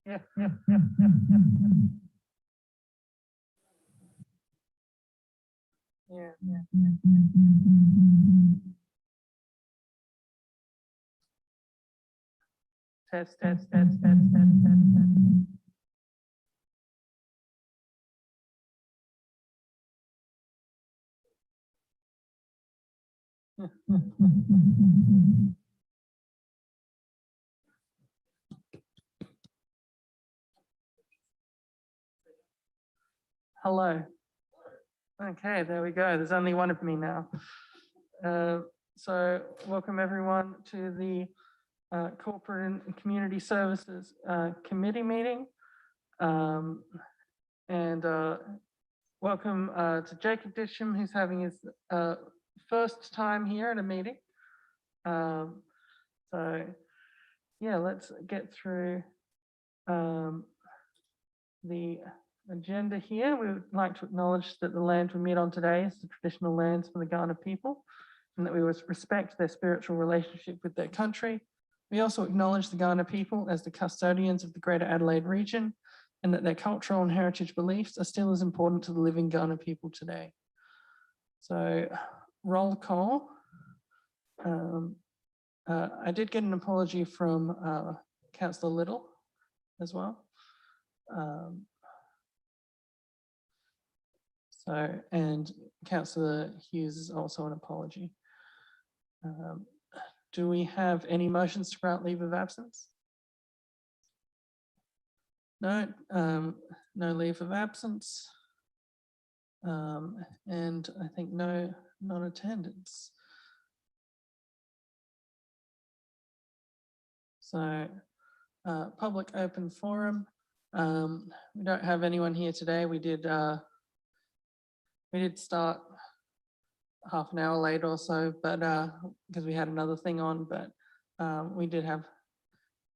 Yeah. Test. Hello. Okay, there we go. There's only one of me now. So welcome everyone to the Corporate and Community Services Committee meeting. And welcome to Jacob Disham, who's having his first time here at a meeting. So yeah, let's get through the agenda here. We would like to acknowledge that the land we meet on today is the traditional lands for the Kaurna people, and that we respect their spiritual relationship with their country. We also acknowledge the Kaurna people as the custodians of the Greater Adelaide region, and that their cultural and heritage beliefs are still as important to the living Kaurna people today. So, roll call. I did get an apology from Councillor Little as well. And Councillor Hughes is also an apology. Do we have any motions to grant leave of absence? No, no leave of absence. And I think no non-attendance. So public open forum. We don't have anyone here today. We did start half an hour late or so, but because we had another thing on, but we did have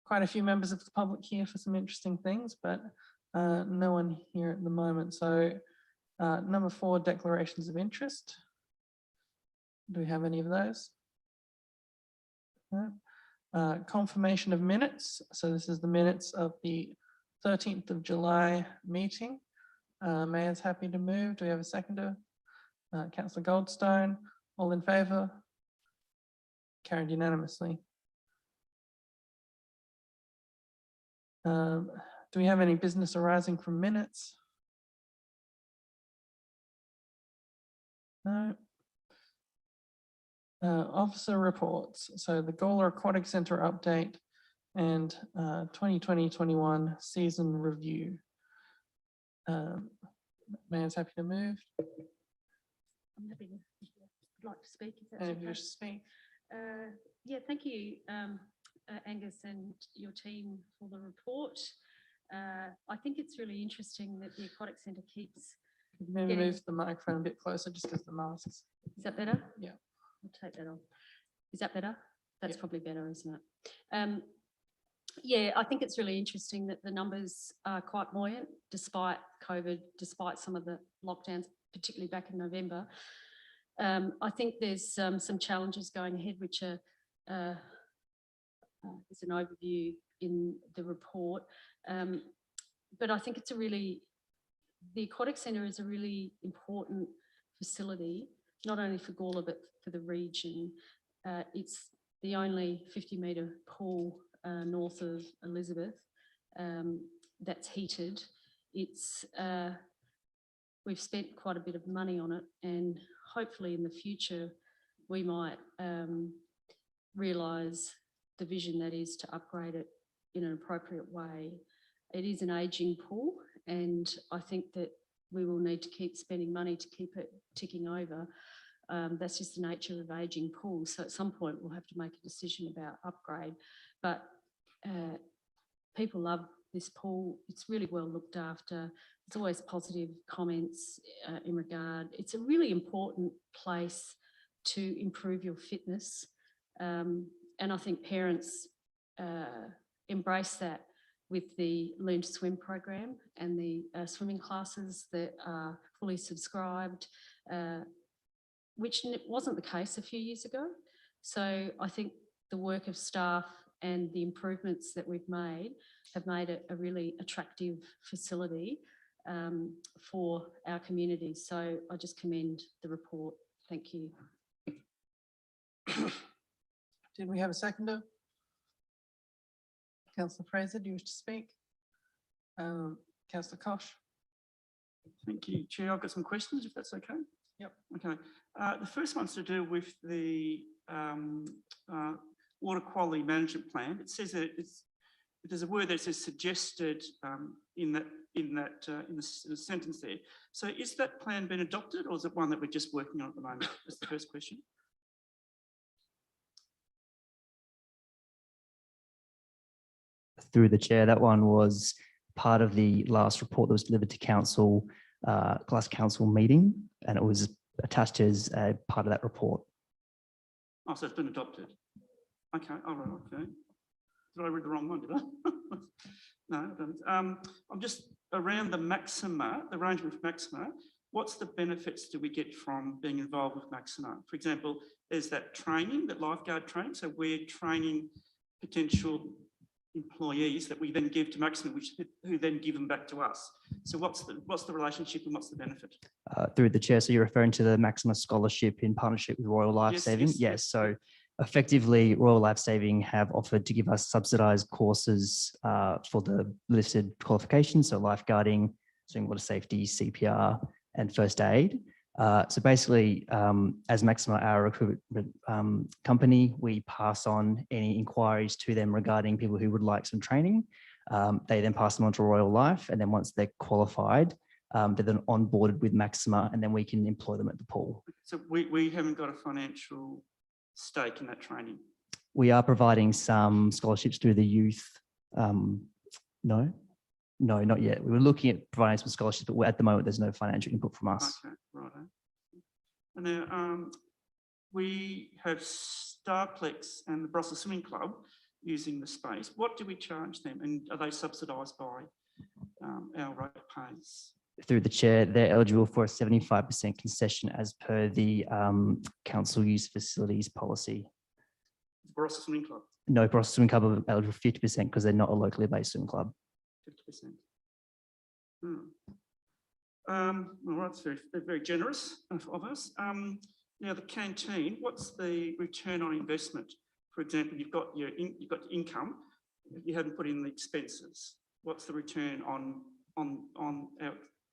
quite a few members of the public here for some interesting things, but no one here at the moment. So number 4, declarations of interest. Do we have any of those? No. Confirmation of minutes. So this is the minutes of the 13th of July meeting. Mayor's happy to move. Do we have a seconder? Councillor Goldstone, all in favour? Carried unanimously. Do we have any business arising from minutes? No. Officer reports. So the Angola Aquatic Centre update and 2020-21 season review. Mayor's happy to move. I'm happy to, like to speak. If that's And if okay. you wish to speak. Yeah, thank you, Angus and your team for the report. I think it's really interesting that the Aquatic Centre keeps. Maybe move the microphone a bit closer just because the masks. Is that better? Yeah. I'll take that off. Is that better? That's probably better, isn't it? Yeah, I think it's really interesting that the numbers are quite buoyant despite COVID, despite some of the lockdowns, particularly back in November. I think there's some challenges going ahead, which are there's an overview in the report. But I think it's the Aquatic Centre is a really important facility, not only for Gawler, but for the region. It's the only 50-metre pool north of Elizabeth that's heated. It's we've spent quite a bit of money on it, and hopefully in the future we might realise the vision that is to upgrade it in an appropriate way. It is an ageing pool, and I think that we will need to keep spending money to keep it ticking over. That's just the nature of ageing pools. So at some point we'll have to make a decision about upgrade. But people love this pool. It's really well looked after. There's always positive comments in regard. It's a really important place to improve your fitness. And I think parents embrace that with the Learn to Swim program and the swimming classes that are fully subscribed, which wasn't the case a few years ago. So I think the work of staff and the improvements that we've made have made it a really attractive facility for our community. So I just commend the report. Thank you. Did we have a seconder? Councillor Fraser, do you wish to speak? Councillor Kosh. Thank you, Chair. I've got some questions, if that's okay. Yep. Okay. The first one's to do with the water quality management plan. It says that there's a word that says suggested in the sentence there. So is that plan been adopted, or is it one that we're just working on at the moment? That's the first question. Through the chair, that one was part of the last report that was delivered to council, last council meeting, and it was attached as a part of that report. Oh, so it's been adopted. Okay, all right, okay. Did I read the wrong one, did I? No, I don't. I'm just around the maxima, the arrangement with maxima. What's the benefits do we get from being involved with maxima? For example, there's that training, that lifeguard training. So we're training potential employees that we then give to Maxima, who then give them back to us. So what's the relationship and what's the benefit? Through the chair, so you're referring to the Maxima Scholarship in partnership with Royal Life Saving? Yes. So effectively, Royal Life Saving have offered to give us subsidised courses for the listed qualifications, so lifeguarding, swimming water safety, CPR, and first aid. So basically, as Maxima, our recruitment company, we pass on any inquiries to them regarding people who would like some training. They then pass them on to Royal Life, and then once they're qualified, they're then onboarded with Maxima, and then we can employ them at the pool. So we haven't got a financial stake in that training? We are providing some scholarships through the youth. No, not yet. We were looking at providing some scholarships, but at the moment, there's no financial input from us. Okay, right. And now we have Starplex and the Brussels Swimming Club using the space. What do we charge them, and are they subsidised by our ratepayers? Through the chair, they're eligible for a 75% concession as per the council use facilities policy. The Brussels Swimming Club? No, Brussels Swimming Club are eligible for 50% because they're not a locally based swim club. 50%. All right, it's very generous of us. Now the canteen, what's the return on investment? For example, you've got your income, you haven't put in the expenses. What's the return on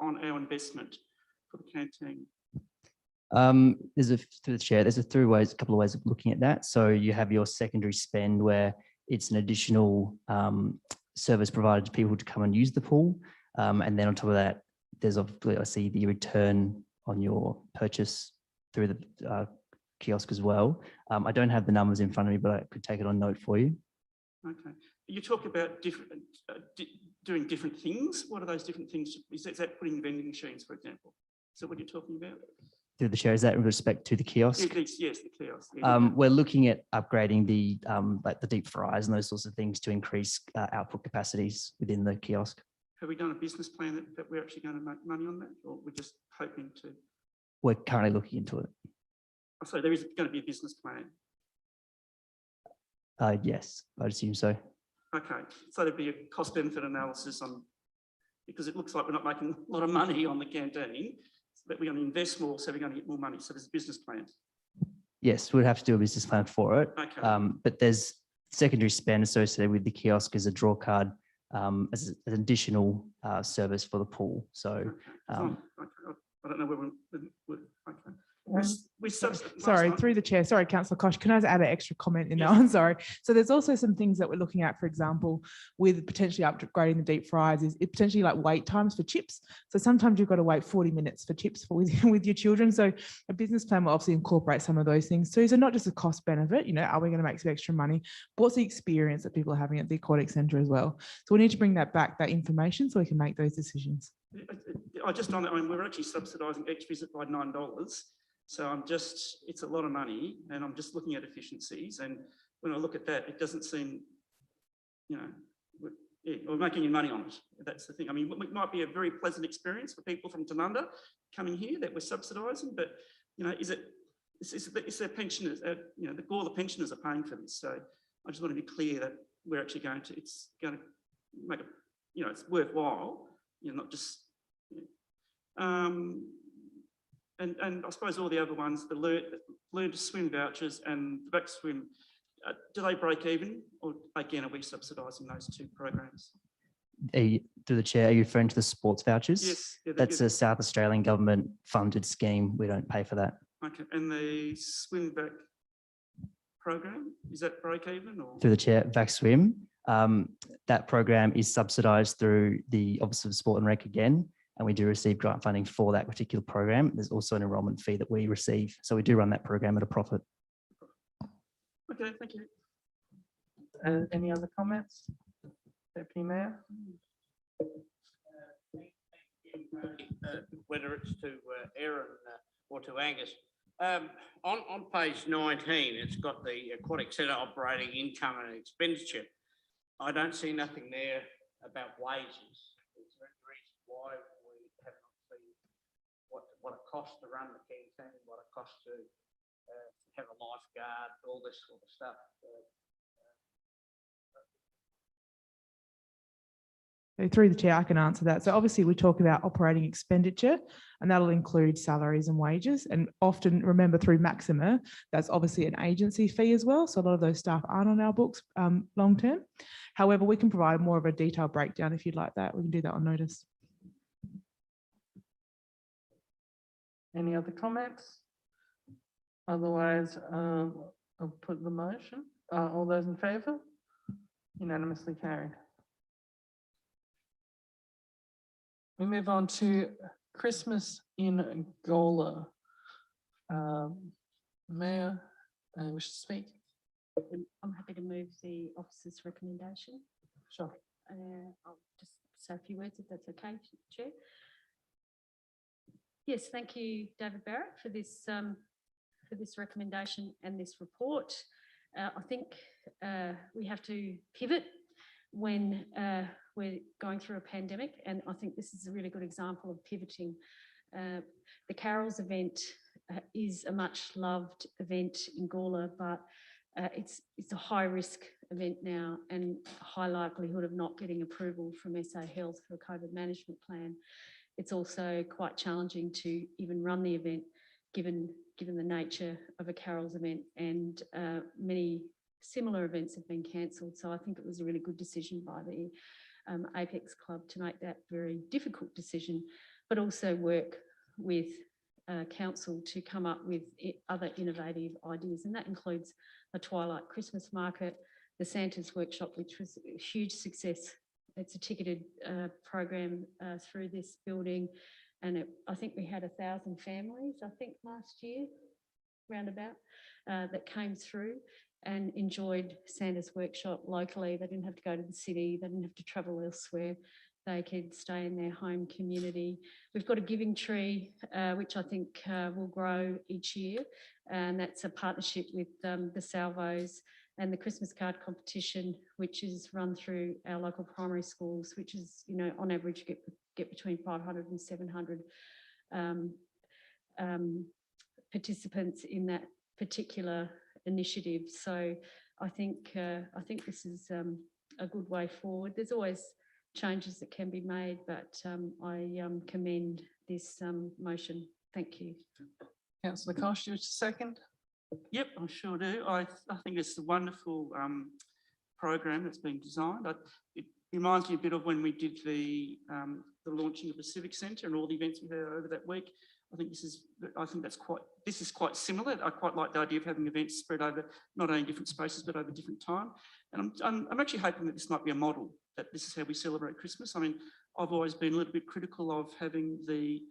our investment for the canteen? Through the chair, there's a couple of ways of looking at that. So you have your secondary spend, where it's an additional service provided to people to come and use the pool. And then on top of that, there's obviously, I see the return on your purchase through the kiosk as well. I don't have the numbers in front of me, but I could take it on note for you. Okay. You talk about doing different things. What are those different things? Is that putting vending machines, for example? Is that what you're talking about? Through the chair, is that in respect to the kiosk? Yes, the kiosk. Yeah. We're looking at upgrading the like the deep fries and those sorts of things to increase output capacities within the kiosk. Have we done a business plan that we're actually going to make money on that, or we're just hoping to? We're currently looking into it. So there is going to be a business plan? Yes, I'd assume so. Okay, so there'd be a cost benefit analysis on, because it looks like we're not making a lot of money on the canteen, but we're going to invest more, so we're going to get more money. So there's a business plan. Yes, we'd have to do a business plan for it. Okay. But there's secondary spend associated with the kiosk as a draw card as an additional service for the pool. So okay. I don't know where we're okay. Sorry, through the chair. Sorry, Councillor Kosh, can I just add an extra comment in that one? Sorry. So there's also some things that we're looking at, for example, with potentially upgrading the deep fries, is it potentially like wait times for chips. So sometimes you've got to wait 40 minutes for chips with your children. So a business plan will obviously incorporate some of those things. So not just a cost benefit, are we going to make some extra money, but what's the experience that people are having at the Aquatic Centre as well? So we need to bring that information so we can make those decisions. I just on that, we're actually subsidising each visit by $9. So it's a lot of money, and I'm just looking at efficiencies. And when I look at that, it doesn't seem, we're making any money on it. That's the thing. I mean, it might be a very pleasant experience for people from Tanunda coming here that we're subsidising, but, is there pensioners, all the pensioners are paying for this. So I just want to be clear that we're actually it's going to make it's worthwhile, not just, and I suppose all the other ones, the learn to swim vouchers and the back swim, do they break even, or again, are we subsidising those two programs? Through the chair, are you referring to the sports vouchers? Yes. Yeah, That's a South Australian government funded scheme. We don't pay for that. Okay, and the swim back program, is that break even or? Through the chair, VAC Swim, that program is subsidised through the Office of Sport and Rec again, and we do receive grant funding for that particular program. There's also an enrolment fee that we receive. So we do run that program at a profit. Okay, thank you. Any other comments? Deputy Mayor? Whether it's to Aaron or to Angus. On page 19, it's got the Aquatic Centre operating income and expenditure. I don't see nothing there about wages. Is there any reason why we have not seen what it costs to run the canteen, what it costs to have a lifeguard, all this sort of stuff? So through the chair, I can answer that. So obviously we talk about operating expenditure, and that'll include salaries and wages. And often, remember, through Maxima, that's obviously an agency fee as well. So a lot of those staff aren't on our books long term. However, we can provide more of a detailed breakdown if you'd like that. We can do that on notice. Any other comments? Otherwise, I'll put the motion. All those in favour? Unanimously carried. We move on to Christmas in Angola. Mayor, wish to speak? I'm happy to move the officer's recommendation. Sure. I'll just say a few words if that's okay, Chair. Yes, thank you, David Barrett, for this recommendation and this report. I think we have to pivot when we're going through a pandemic, and I think this is a really good example of pivoting. The Carols event is a much loved event in Angola, but it's a high risk event now and high likelihood of not getting approval from SA Health for a COVID management plan. It's also quite challenging to even run the event given the nature of a Carols event, and many similar events have been cancelled. So I think it was a really good decision by the Apex Club to make that very difficult decision, but also work with council to come up with other innovative ideas. And that includes a Twilight Christmas market, the Santa's Workshop, which was a huge success. It's a ticketed program through this building. And I think we had 1,000 families, I think last year, roundabout, that came through and enjoyed Santa's Workshop locally. They didn't have to go to the city. They didn't have to travel elsewhere. They could stay in their home community. We've got a giving tree, which I think will grow each year. And that's a partnership with the Salvos, and the Christmas card competition, which is run through our local primary schools, which is, on average get between 500 and 700 participants in that particular initiative. So I think this is a good way forward. There's always changes that can be made, but I commend this motion. Thank you. Councillor Kosh, you wish to second? Yep, I sure do. I think it's a wonderful program that's been designed. It reminds me a bit of when we did the launching of the Civic Centre and all the events we had over that week. I think this is quite similar. I quite like the idea of having events spread over not only different spaces but over different time. And I'm actually hoping that this might be a model, that this is how we celebrate Christmas. I mean, I've always been a little bit critical of having the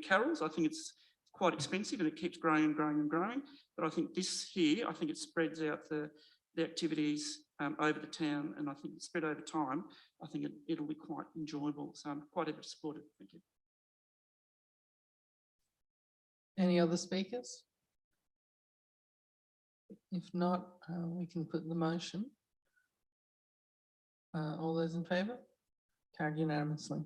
carols. I think it's quite expensive and it keeps growing and growing and growing. But I think this here, I think it spreads out the activities over the town, and I think it's spread over time. I think it'll be quite enjoyable. So I'm quite happy to support it. Thank you. Any other speakers? If not, we can put the motion. All those in favour? Carried unanimously.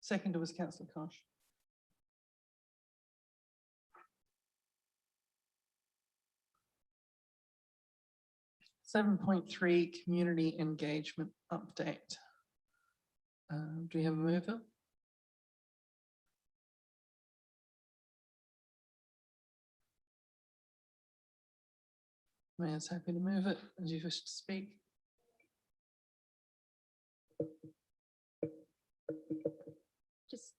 Second was Councillor Kosh. 7.3, community engagement update. Do we have a mover? Mayor's happy to move it as you wish to speak.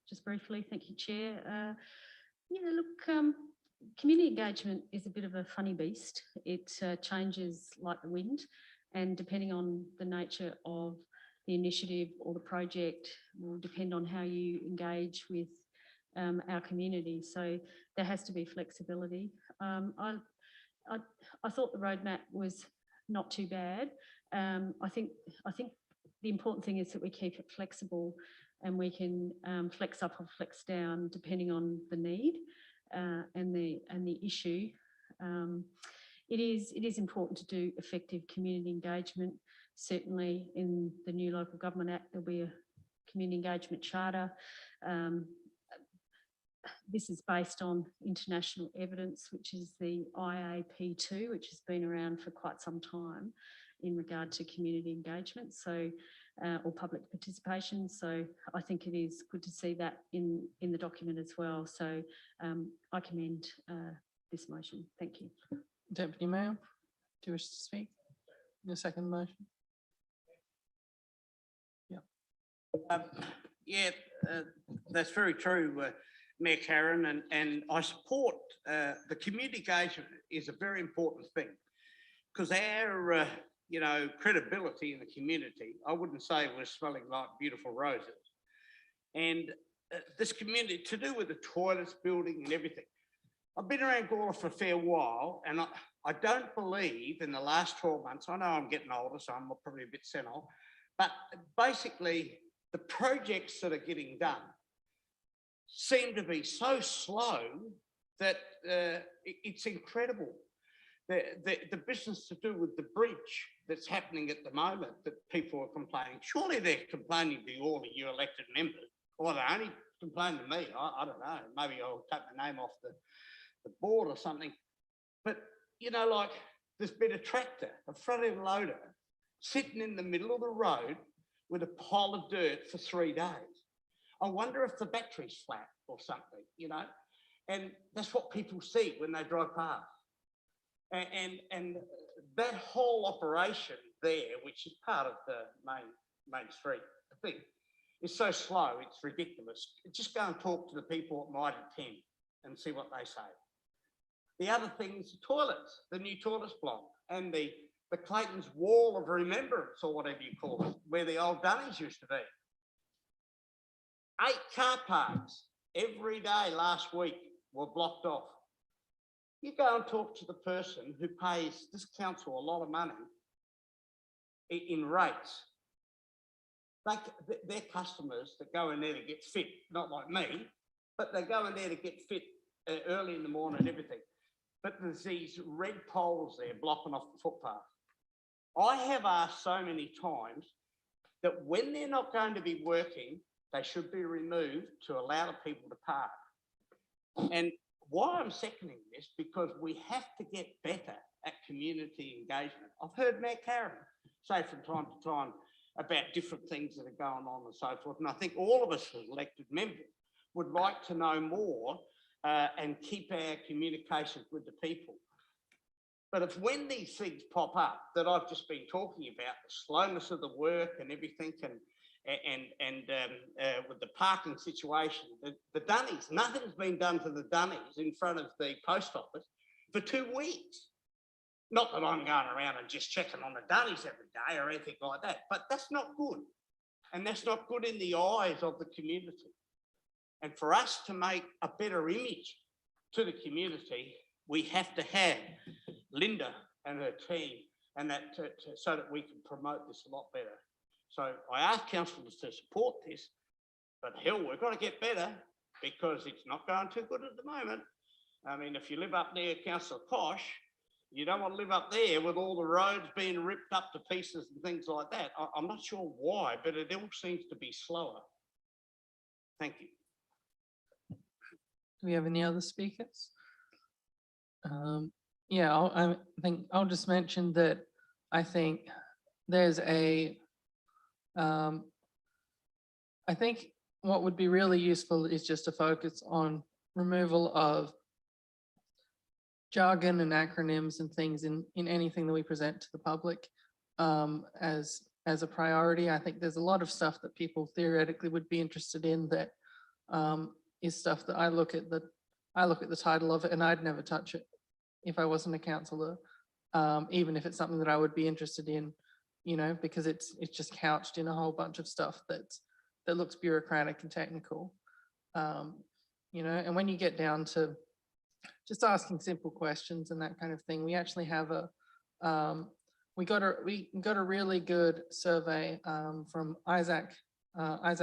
Just briefly, thank you, Chair. Yeah, look, community engagement is a bit of a funny beast. It changes like the wind, and depending on the nature of the initiative or the project will depend on how you engage with our community. So there has to be flexibility. I thought the roadmap was not too bad. I think the important thing is that we keep it flexible and we can flex up or flex down depending on the need and the issue. It is important to do effective community engagement. Certainly in the new Local Government Act, there'll be a community engagement charter. This is based on international evidence, which is the IAP2, which has been around for quite some time in regard to community engagement, so or public participation. So I think it is good to see that in the document as well. So I commend this motion. Thank you. Deputy Mayor, do you wish to speak? Your second motion? Yeah, that's very true, Mayor Karen, and I support the community engagement is a very important thing because our, credibility in the community, I wouldn't say we're smelling like beautiful roses. And this community, to do with the toilets, building and everything, I've been around Angola for a fair while, and I don't believe in the last 12 months, I know I'm getting older, so I'm probably a bit senile, but basically the projects that are getting done seem to be so slow that it's incredible. The business to do with the bridge that's happening at the moment that people are complaining, surely they're complaining to all of you elected members, or they only complain to me, I don't know, maybe I'll take the name off the board or something. But, like there's been a tractor, a front-end loader, sitting in the middle of the road with a pile of dirt for 3 days. I wonder if the battery's flat or something, and that's what people see when they drive past. And that whole operation there, which is part of the main street thing, is so slow, it's ridiculous. Just go and talk to the people at Mitre 10 and see what they say. The other thing is the toilets, the new toilets block, and the Clayton's Wall of Remembrance, or whatever you call it, where the old dunnies used to be. 8 car parks every day last week were blocked off. You go and talk to the person who pays this council a lot of money in rates. They're customers that go in there to get fit, not like me, but they go in there to get fit early in the morning and everything. But there's these red poles there blocking off the footpath. I have asked so many times that when they're not going to be working, they should be removed to allow the people to park. And why I'm seconding this, because we have to get better at community engagement. I've heard Mayor Karen say from time to time about different things that are going on and so forth. And I think all of us as elected members would like to know more and keep our communications with the people. But if when these things pop up that I've just been talking about, the slowness of the work and everything, and with the parking situation, the dunnies, nothing's been done to the dunnies in front of the post office for 2 weeks. Not that I'm going around and just checking on the dunnies every day or anything like that, but that's not good. And that's not good in the eyes of the community. And for us to make a better image to the community, we have to have Linda and her team and that so that we can promote this a lot better. So I ask councillors to support this, but hell, we've got to get better because it's not going too good at the moment. I mean, if you live up near Councillor Kosh, you don't want to live up there with all the roads being ripped up to pieces and things like that. I'm not sure why, but it all seems to be slower. Thank you. Do we have any other speakers? Yeah, I think I'll just mention that I think there's a, I think what would be really useful is just to focus on removal of jargon and acronyms and things in anything that we present to the public as a priority. I think there's a lot of stuff that people theoretically would be interested in that is stuff that I look at the title of it and I'd never touch it if I wasn't a councillor, even if it's something that I would be interested in, you know, because it's just couched in a whole bunch of stuff that looks bureaucratic and technical, you know. And when you get down to just asking simple questions and that kind of thing, we actually have we got a really good survey from Isaac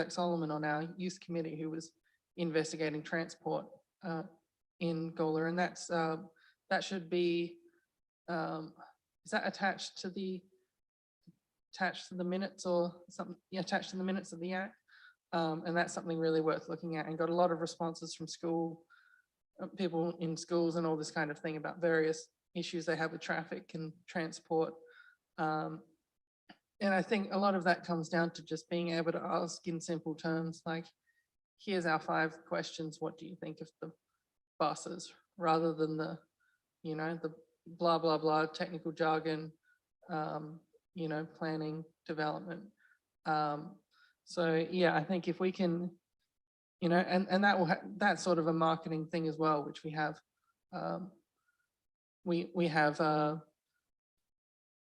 Solomon on our youth committee, who was investigating transport in Angola, and that's that should be is that attached to the minutes or something? Yeah, attached to the minutes of the act, and that's something really worth looking at, and got a lot of responses from people in schools and all this kind of thing about various issues they have with traffic and transport. And I think a lot of that comes down to just being able to ask in simple terms, like, here's our 5 questions, what do you think of the buses, rather than the, you know, the blah, blah, blah, technical jargon, you know, planning, development. So yeah, I think if we can, you know, and that will that's sort of a marketing thing as well, which we have. We have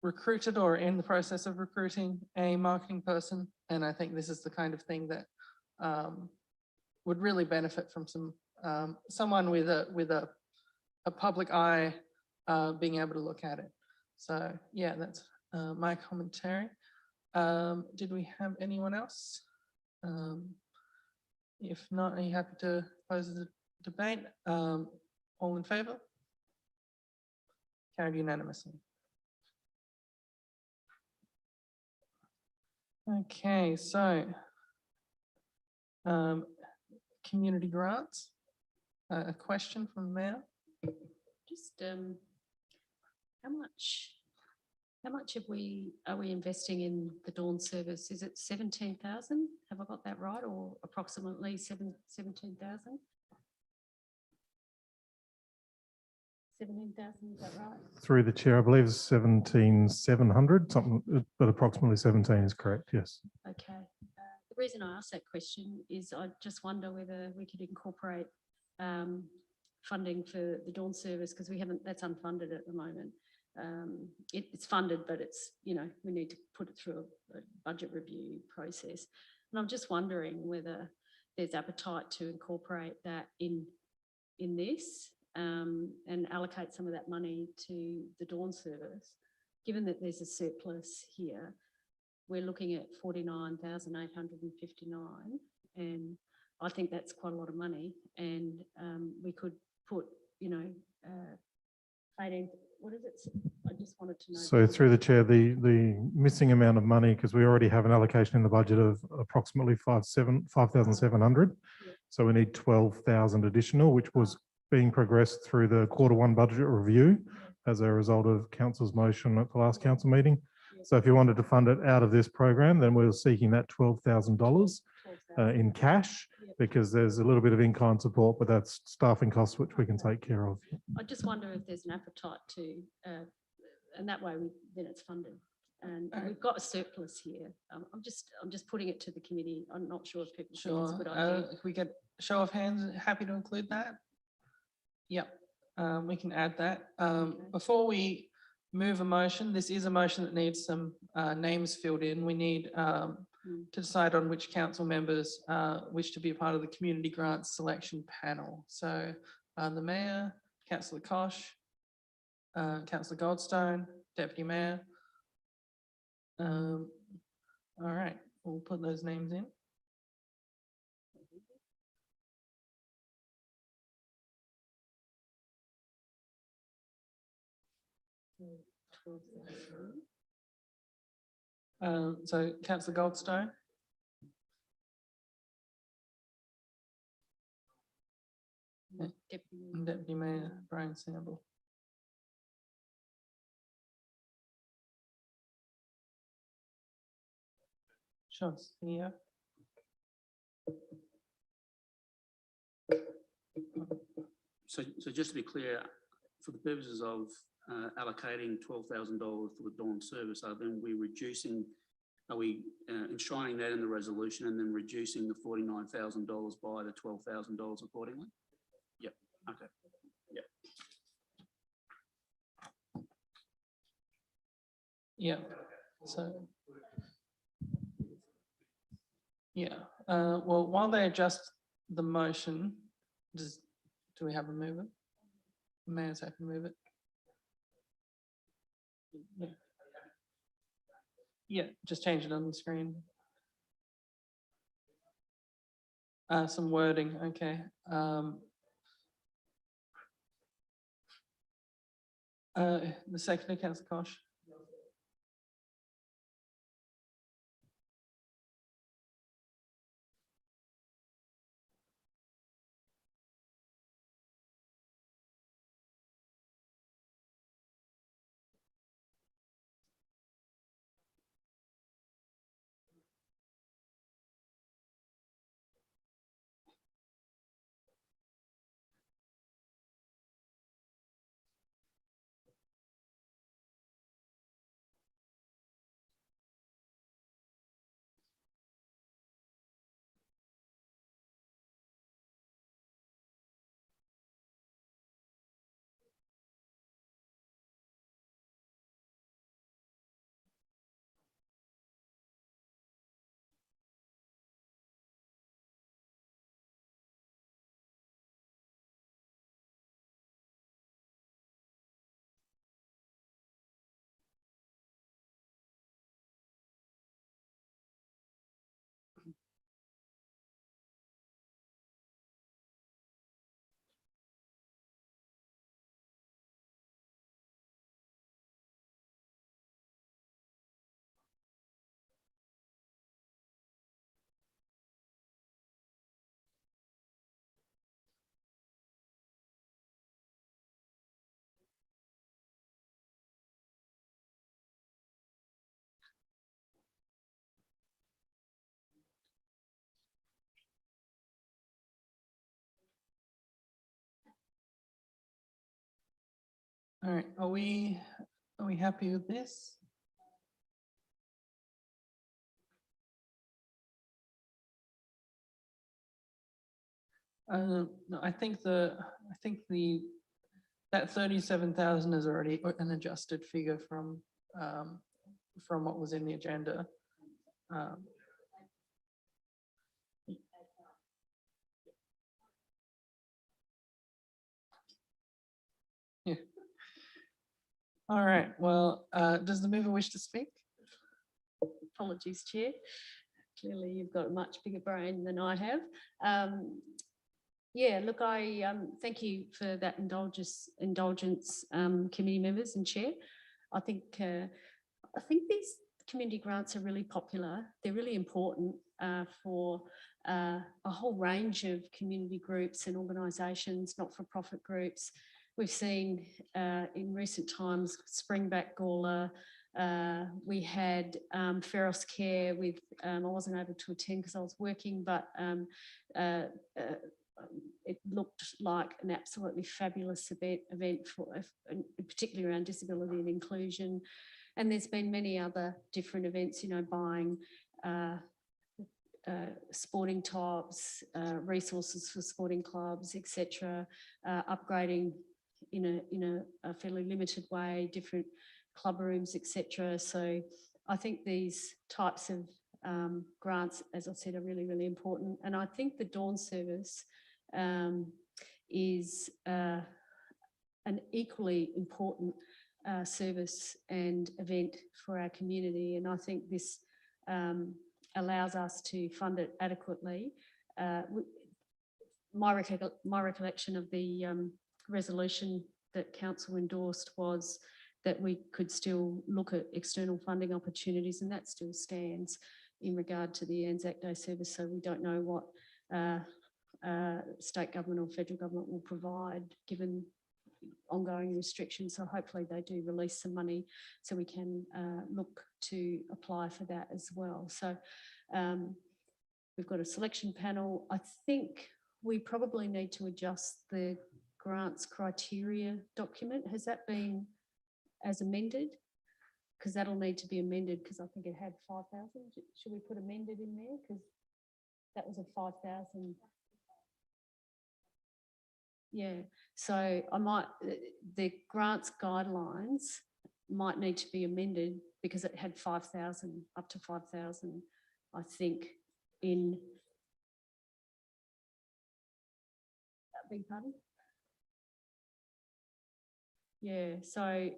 recruited or in the process of recruiting a marketing person, and I think this is the kind of thing that would really benefit from someone with a public eye being able to look at it. So yeah, that's my commentary. Did we have anyone else? If not, are you happy to close the debate? All in favour? Carried unanimously. Okay, so community grants. A question from the mayor. Just how much are we investing in the Dawn service? Is it 17,000? Have I got that right, or approximately 17,000? 17,000, is that right? Through the chair, I believe it's 17,700, something, but approximately 17 is correct, yes. Okay. The reason I asked that question is I just wonder whether we could incorporate funding for the Dawn service, because that's unfunded at the moment. It's funded, but it's, you know, we need to put it through a budget review process. And I'm just wondering whether there's appetite to incorporate that in this and allocate some of that money to the Dawn service. Given that there's a surplus here, we're looking at 49,859, and I think that's quite a lot of money. And we could put, you know, 18. What is it? I just wanted to know. So through the chair, the missing amount of money, because we already have an allocation in the budget of approximately 5,700. Yeah. So we need 12,000 additional, which was being progressed through the Q1 budget review as a result of council's motion at the last council meeting. Yeah. So if you wanted to fund it out of this program, then we're seeking that $12,000 in cash, because there's a little bit of in-kind support, but that's staffing costs, which we can take care of. I just wonder if there's an appetite to, and that way then it's funded. And we've got a surplus here. I'm just putting it to the committee. I'm not sure if people think it's a good idea. If we get a show of hands, happy to include that? Yep, we can add that. Before we move a motion, this is a motion that needs some names filled in. We need to decide on which council members wish to be a part of the community grants selection panel. So the mayor, Councillor Kosh, Councillor Goldstone, Deputy Mayor. All right, we'll put those names in. So Councillor Goldstone. Deputy Mayor Brian Sample. Sure, yeah. So just to be clear, for the purposes of allocating $12,000 for the dawn service, are we enshrining that in the resolution and then reducing the $49,000 by the $12,000 accordingly? Yep. Okay. Yep. Yeah. So. Yeah. Well, while they adjust the motion, do we have a mover? Mayor's happy to move it. Yeah. Yeah, just change it on the screen. Some wording, okay. The second, Councillor Kosh. All right, are we happy with this? No, I think that 37,000 is already an adjusted figure from what was in the agenda. Yeah. All right, well, does the mover wish to speak? Apologies, Chair. Clearly, you've got a much bigger brain than I have. Yeah, look, I thank you for that indulgence, committee members and Chair. I think these community grants are really popular. They're really important for a whole range of community groups and organisations, not-for-profit groups. We've seen in recent times Springback Gawler. We had Feros Care with, I wasn't able to attend because I was working, but it looked like an absolutely fabulous event for, particularly around disability and inclusion. And there's been many other different events, you know, buying sporting tops, resources for sporting clubs, etc., upgrading in a fairly limited way, different club rooms, etc. So I think these types of grants, as I said, are really, really important. And I think the dawn service is an equally important service and event for our community. And I think this allows us to fund it adequately. My recollection of the resolution that Council endorsed was that we could still look at external funding opportunities, and that still stands in regard to the Anzac Day service. So we don't know what state government or federal government will provide, given ongoing restrictions. So hopefully they do release some money so we can look to apply for that as well. So we've got a selection panel. I think we probably need to adjust the grants criteria document. Has that been as amended? Because that'll need to be amended because I think it had 5,000. Should we put amended in there? Because that was a 5,000. Yeah, so I might, the grants guidelines might need to be amended because it had 5,000, up to 5,000, I think, in, beg pardon? Yeah, so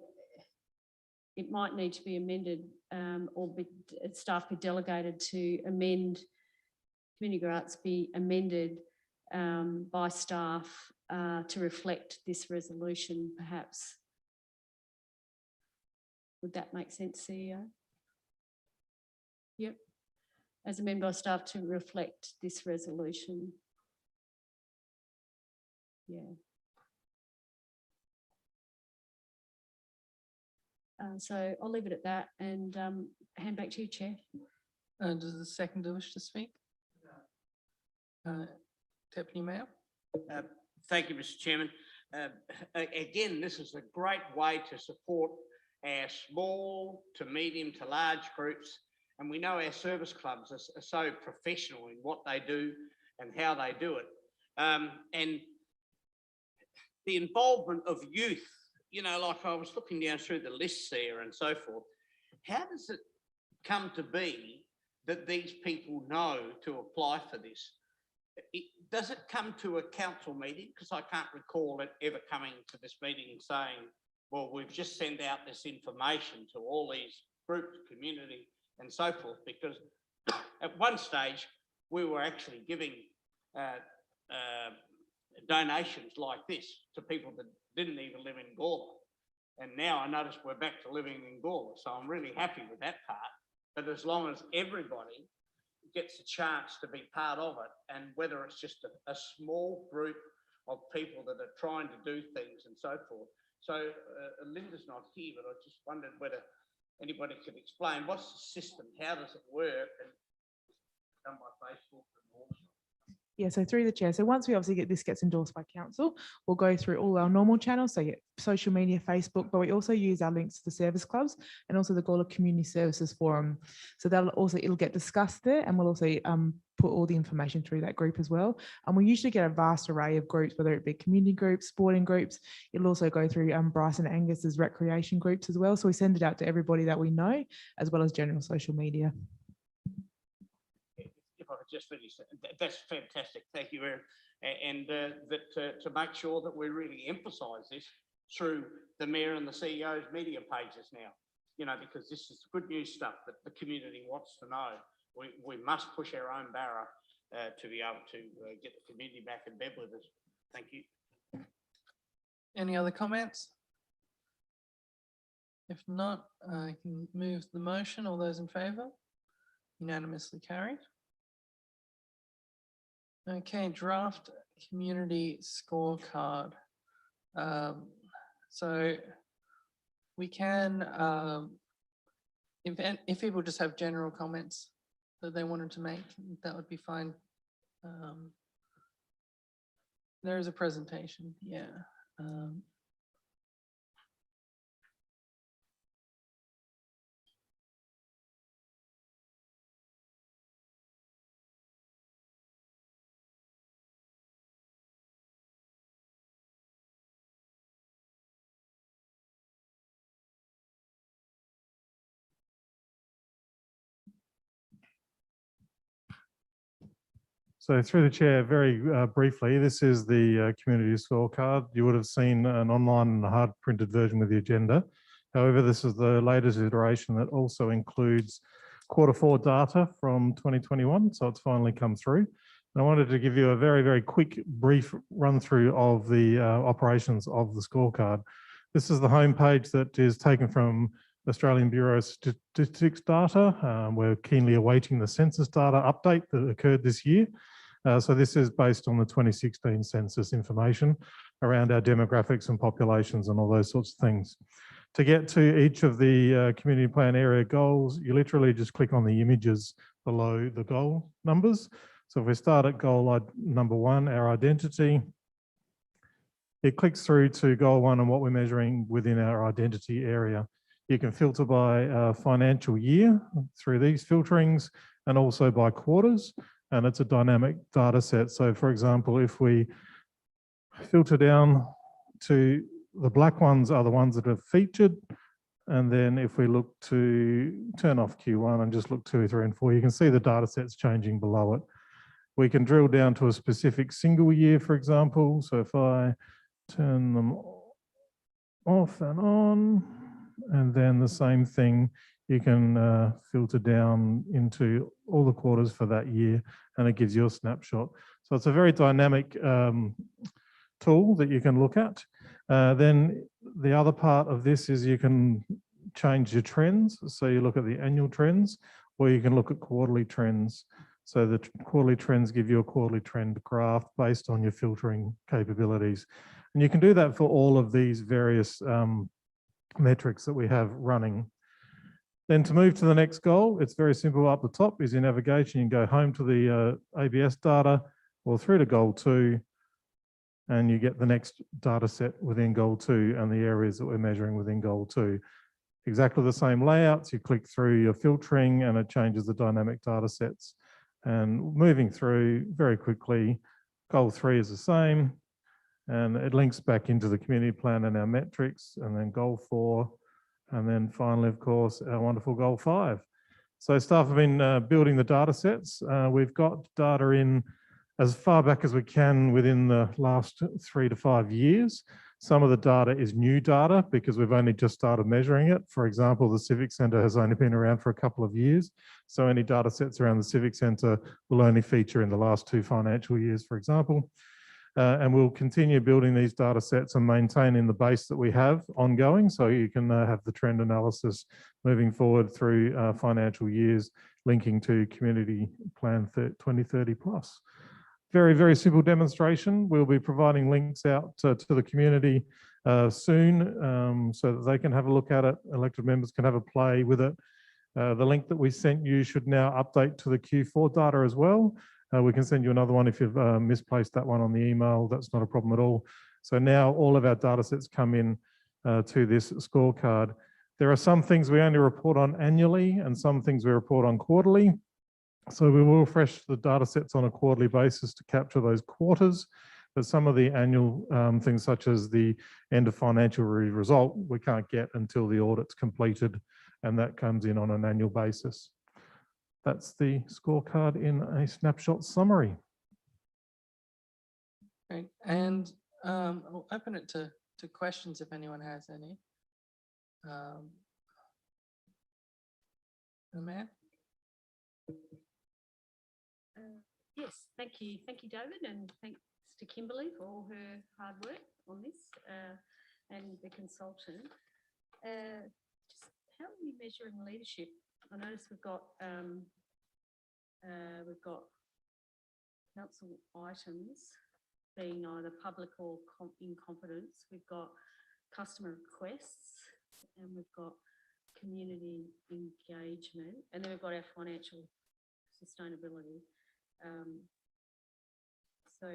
it might need to be amended or staff be delegated to amend, community grants be amended by staff to reflect this resolution, perhaps. Would that make sense, CEO? Yep. As amended by staff to reflect this resolution. Yeah. So I'll leave it at that and hand back to you, Chair. Does the seconder wish to speak? Deputy Mayor? Thank you, Mr. Chairman. Again, this is a great way to support our small to medium to large groups. And we know our service clubs are so professional in what they do and how they do it. And the involvement of youth, you know, like I was looking down through the lists there and so forth. How does it come to be that these people know to apply for this? Does it come to a council meeting? Because I can't recall it ever coming to this meeting and saying, well, we've just sent out this information to all these groups, community and so forth, because at one stage we were actually giving donations like this to people that didn't even live in Angola. And now I notice we're back to living in Angola. So I'm really happy with that part. But as long as everybody gets a chance to be part of it, and whether it's just a small group of people that are trying to do things and so forth. So Linda's not here, but I just wondered whether anybody could explain what's the system, how does it work, and done by Facebook and all. Yeah, so through the chair. So once we obviously get this gets endorsed by council, we'll go through all our normal channels. So yeah, social media, Facebook, but we also use our links to the service clubs and also the Angola Community Services Forum. So it'll get discussed there, and we'll also put all the information through that group as well. And we usually get a vast array of groups, whether it be community groups, sporting groups. It'll also go through Bryce and Angus's recreation groups as well. So we send it out to everybody that we know, as well as general social media. If I could just finish, that's fantastic. Thank you, Erin. And to make sure that we really emphasise this through the Mayor and the CEO's media pages now, you know, because this is good news stuff that the community wants to know. We must push our own barrow to be able to get the community back in bed with us. Thank you. Any other comments? If not, I can move the motion. All those in favour? Unanimously carried. Okay, draft community scorecard. So we can, if people just have general comments that they wanted to make, that would be fine. There is a presentation, yeah. So through the chair, very briefly, this is the community scorecard. You would have seen an online and a hard printed version with the agenda. However, this is the latest iteration that also includes Q4 data from 2021. So it's finally come through. And I wanted to give you a very, very quick, brief run through of the operations of the scorecard. This is the homepage that is taken from Australian Bureau of Statistics data. We're keenly awaiting the census data update that occurred this year. So this is based on the 2016 census information. around our demographics and populations and all those sorts of things. To get to each of the community plan area goals, you literally just click on the images below the goal numbers. So if we start at goal number 1, our identity, it clicks through to goal 1 and what we're measuring within our identity area. You can filter by financial year through these filterings and also by quarters, and it's a dynamic data set. So for example, if we filter down to the black ones are the ones that are featured, and then if we look to turn off Q1 and just look 2, 3 and 4, you can see the data sets changing below it. We can drill down to a specific single year, for example. So if I turn them off and on, and then the same thing, you can filter down into all the quarters for that year, and it gives you a snapshot. So it's a very dynamic tool that you can look at. Then the other part of this is you can change your trends. So you look at the annual trends, or you can look at quarterly trends. So the quarterly trends give you a quarterly trend graph based on your filtering capabilities. And you can do that for all of these various metrics that we have running. Then to move to the next goal, it's very simple. Up the top is your navigation. You can go home to the ABS data or through to goal 2, and you get the next data set within goal 2 and the areas that we're measuring within goal 2. Exactly the same layouts. You click through your filtering and it changes the dynamic data sets. And moving through very quickly, goal 3 is the same, and it links back into the community plan and our metrics, and then goal 4, and then finally, of course, our wonderful goal 5. So staff have been building the data sets. We've got data in as far back as we can within the last 3 to 5 years. Some of the data is new data because we've only just started measuring it. For example, the Civic Centre has only been around for a couple of years. So any data sets around the Civic Centre will only feature in the last 2 financial years, for example. And we'll continue building these data sets and maintaining the base that we have ongoing. So you can have the trend analysis moving forward through financial years, linking to Community Plan 2030 plus. Very, very simple demonstration. We'll be providing links out to the community soon so that they can have a look at it. Elected members can have a play with it. The link that we sent you should now update to the Q4 data as well. We can send you another one if you've misplaced that one on the email. That's not a problem at all. So now all of our data sets come in to this scorecard. There are some things we only report on annually and some things we report on quarterly. So we will refresh the data sets on a quarterly basis to capture those quarters. But some of the annual things, such as the end of financial result, we can't get until the audit's completed, and that comes in on an annual basis. That's the scorecard in a snapshot summary. Great. And I'll open it to questions if anyone has any. Matt? Yes, thank you, David, and thanks to Kimberly for all her hard work on this and the consultant. Just how are we measuring leadership? I notice we've got council items being either public or in confidence. We've got customer requests, and we've got community engagement, and then we've got our financial sustainability. So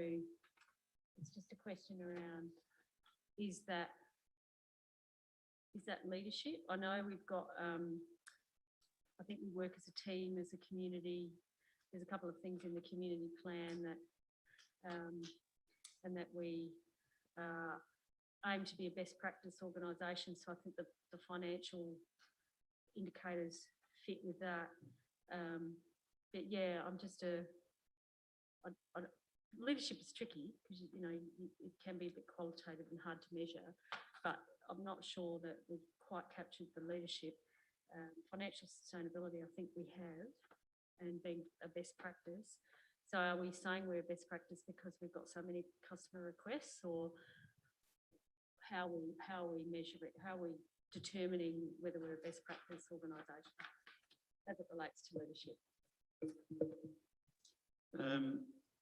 it's just a question around, is that leadership? I know we've got, I think we work as a team, as a community. There's a couple of things in the community plan that, and that we aim to be a best practice organisation. So I think the financial indicators fit with that. But yeah, I'm just leadership is tricky because it can be a bit qualitative and hard to measure, but I'm not sure that we've quite captured the leadership. Financial sustainability, I think we have, and being a best practice. So are we saying we're a best practice because we've got so many customer requests, or how are we measure it? How are we determining whether we're a best practice organisation as it relates to leadership?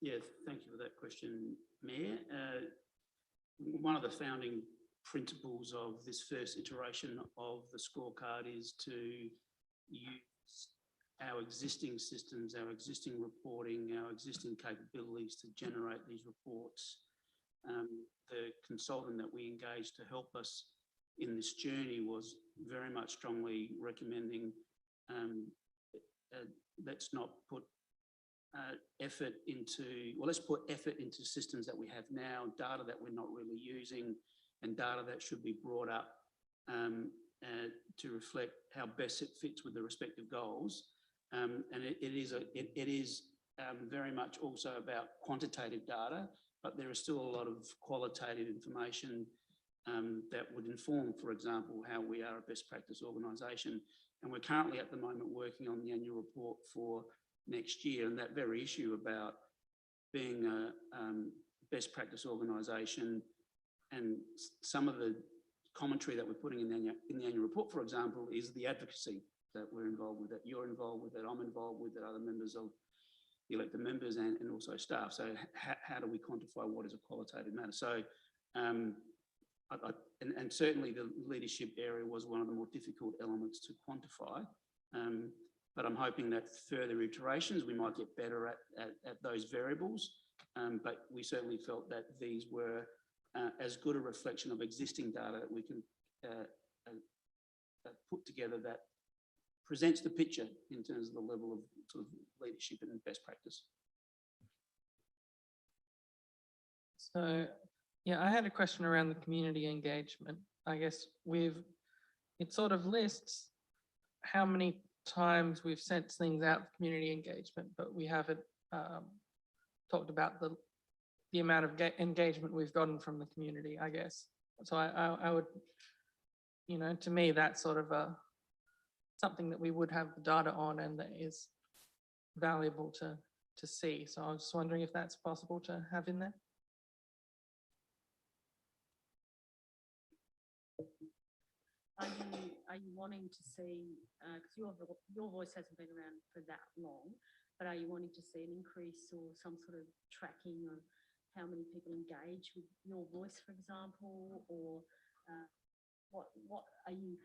Yes, thank you for that question, Mayor. one of the founding principles of this first iteration of the scorecard is to use our existing systems, our existing reporting, our existing capabilities to generate these reports. The consultant that we engaged to help us in this journey was very much strongly recommending let's not put effort into, well, let's put effort into systems that we have now, data that we're not really using, and data that should be brought up to reflect how best it fits with the respective goals. And it is very much also about quantitative data, but there is still a lot of qualitative information that would inform, for example, how we are a best practice organisation. And we're currently at the moment working on the annual report for next year, and that very issue about being a best practice organisation, and some of the commentary that we're putting in the annual report, for example, is the advocacy that we're involved with, that you're involved with, that I'm involved with, that other members of the elected members and also staff. So how do we quantify what is a qualitative matter? So and certainly the leadership area was one of the more difficult elements to quantify. But I'm hoping that further iterations, we might get better at those variables. But we certainly felt that these were as good a reflection of existing data that we can put together that presents the picture in terms of the level of sort of leadership and best practice. So, yeah, I had a question around the community engagement. I guess it sort of lists how many times we've sent things out for community engagement, but we haven't talked about the amount of engagement we've gotten from the community, I guess. So I would, you know, to me, that's sort of something that we would have the data on and that is valuable to see. So I was just wondering if that's possible to have in there. Are you wanting to see, because your voice hasn't been around for that long, but are you wanting to see an increase or some sort of tracking of how many people engage with your voice, for example, or what are you?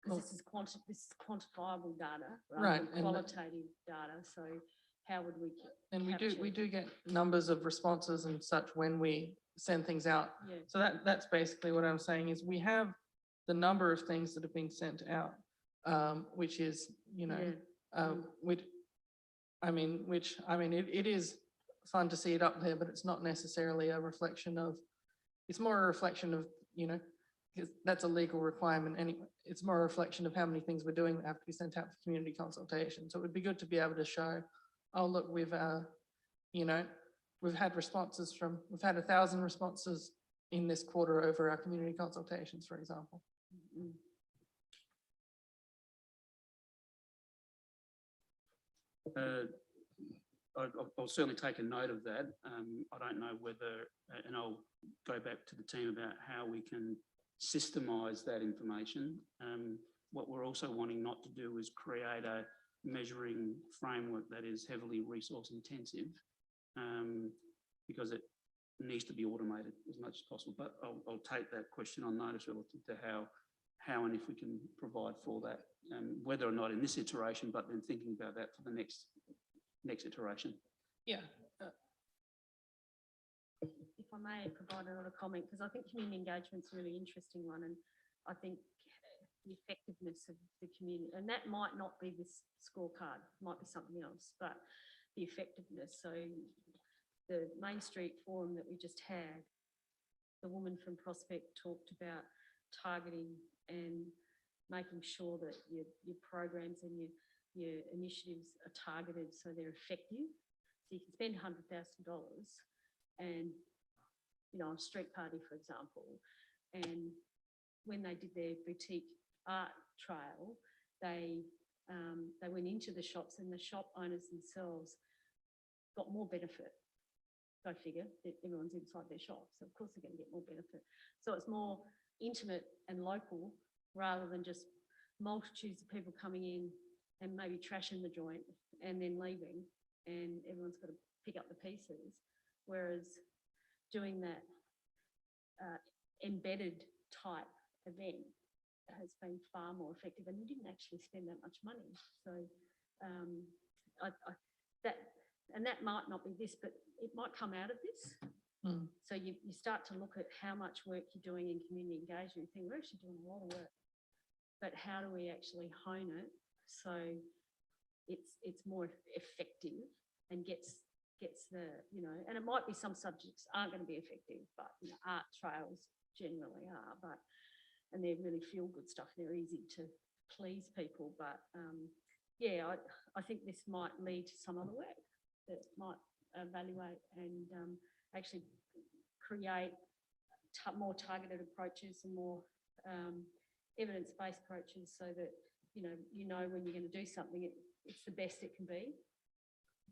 Because this is quantifiable data, rather than qualitative data. So how would we? And we do get numbers of responses and such when we send things out. Yeah. So that's basically what I'm saying is we have the number of things that have been sent out, which is, you know, which it is fun to see it up there, but it's not necessarily a reflection of, it's more a reflection of, you know, because that's a legal requirement anyway. It's more a reflection of how many things we're doing that have to be sent out for community consultation. So it would be good to be able to show, oh, look, we've, you know, we've had responses from, we've had 1,000 responses in this quarter over our community consultations, for example. Mm-hmm. I'll certainly take a note of that. I don't know whether, and I'll go back to the team about how we can systemize that information. What we're also wanting not to do is create a measuring framework that is heavily resource intensive, because it needs to be automated as much as possible. But I'll take that question on notice relative to how and if we can provide for that, whether or not in this iteration, but then thinking about that for the next iteration. Yeah. If I may provide another comment, because I think community engagement's a really interesting one, and I think the effectiveness of the community, and that might not be this scorecard, might be something else, but the effectiveness. So the Main Street Forum that we just had, the woman from Prospect talked about targeting and making sure that your programs and your initiatives are targeted so they're effective. So you can spend $100,000 and, you know, on a street party, for example, and when they did their boutique art trail, they went into the shops and the shop owners themselves got more benefit. Go figure, everyone's inside their shop, so of course they're going to get more benefit. So it's more intimate and local rather than just multitudes of people coming in and maybe trashing the joint and then leaving, and everyone's got to pick up the pieces. Whereas doing that embedded type event has been far more effective, and you didn't actually spend that much money. So that might not be this, but it might come out of this. So you start to look at how much work you're doing in community engagement and think, we're actually doing a lot of work, but how do we actually hone it so it's more effective and gets the, you know, and it might be some subjects aren't going to be effective, but you know, art trails generally are, but and they're really feel good stuff. They're easy to please people, but yeah, I think this might lead to some other work that might evaluate and actually create more targeted approaches and more evidence-based approaches, so that you know when you're going to do something, it's the best it can be.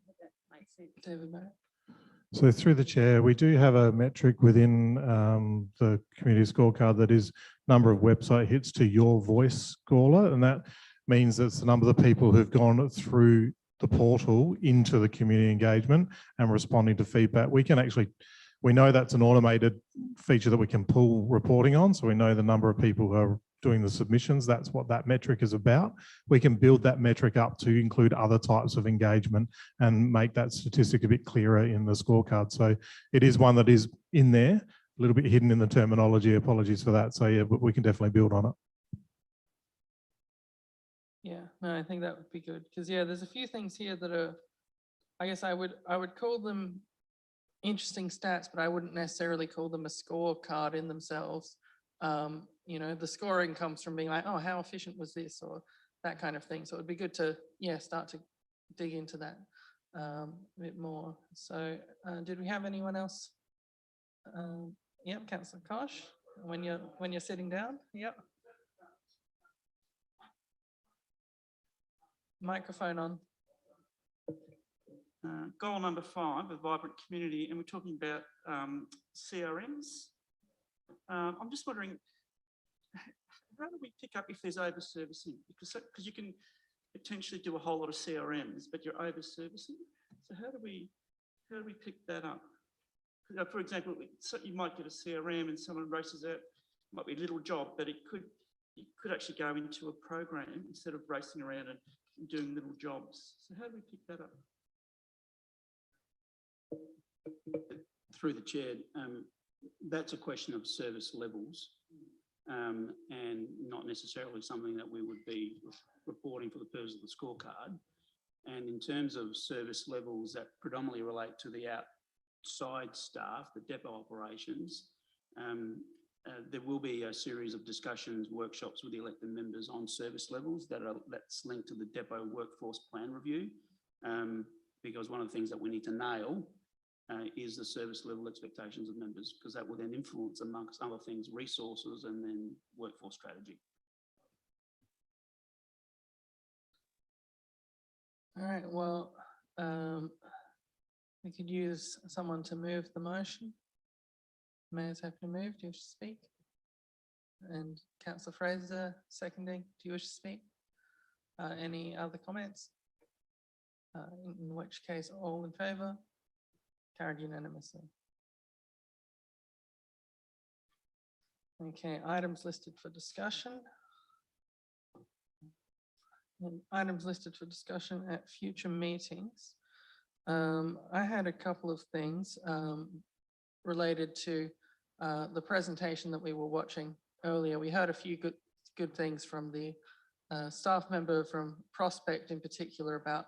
If that makes sense. David Barrett. So through the chair, we do have a metric within the community scorecard that is number of website hits to your voice scorer, and that means it's the number of the people who've gone through the portal into the community engagement and responding to feedback. We know that's an automated feature that we can pull reporting on, so we know the number of people who are doing the submissions. That's what that metric is about. We can build that metric up to include other types of engagement and make that statistic a bit clearer in the scorecard. So it is one that is in there, a little bit hidden in the terminology. Apologies for that. So yeah, but we can definitely build on it. Yeah, no, I think that would be good, because yeah, there's a few things here that are, I guess I would call them interesting stats, but I wouldn't necessarily call them a scorecard in themselves. You know, the scoring comes from being like, oh, how efficient was this, or that kind of thing. So it'd be good to, yeah, start to dig into that a bit more. So did we have anyone else? Yep, Councillor Kosh, when you're sitting down. Yep. Microphone on. Goal number 5, a vibrant community, and we're talking about CRMs. I'm just wondering, how do we pick up if there's over-servicing? Because you can potentially do a whole lot of CRMs, but you're over-servicing. So how do we pick that up? For example, you might get a CRM and someone races out. It might be a little job, but it could actually go into a program instead of racing around and doing little jobs. So how do we pick that up? Through the chair, that's a question of service levels and not necessarily something that we would be reporting for the purpose of the scorecard. And in terms of service levels that predominantly relate to the outside staff, the depot operations, there will be a series of discussions, workshops with the elected members on service levels that's linked to the depot workforce plan review, because one of the things that we need to nail is the service level expectations of members, because that will then influence, amongst other things, resources and then workforce strategy. All right, well, we could use someone to move the motion. Mayor's happy to move. Do you wish to speak? And Councillor Fraser seconding. Do you wish to speak? Any other comments? In which case, all in favour? Carried unanimously. Okay, items listed for discussion. And items listed for discussion at future meetings. I had a couple of things related to the presentation that we were watching earlier. We heard a few good things from the staff member from Prospect in particular about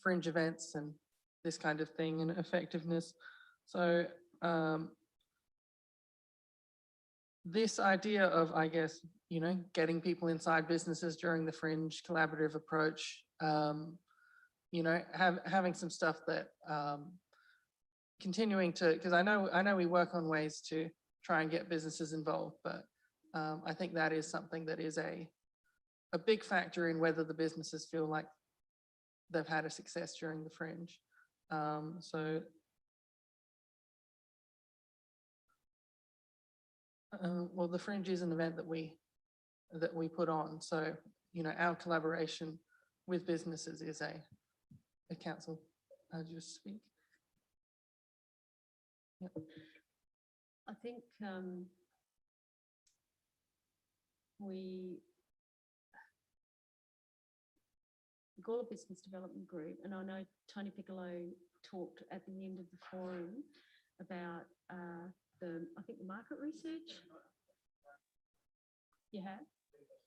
fringe events and this kind of thing and effectiveness. So this idea of, I guess, you know, getting people inside businesses during the fringe collaborative approach, you know, having some stuff that continuing to, because I know we work on ways to try and get businesses involved, but I think that is something that is a big factor in whether the businesses feel like they've had a success during the fringe. Well, the fringe is an event that we put on. So, you know, our collaboration with businesses is a council. Do you speak? Yep. I think Angola Business Development Group, and I know Tony Piccolo talked at the end of the forum about I think the market research. You have?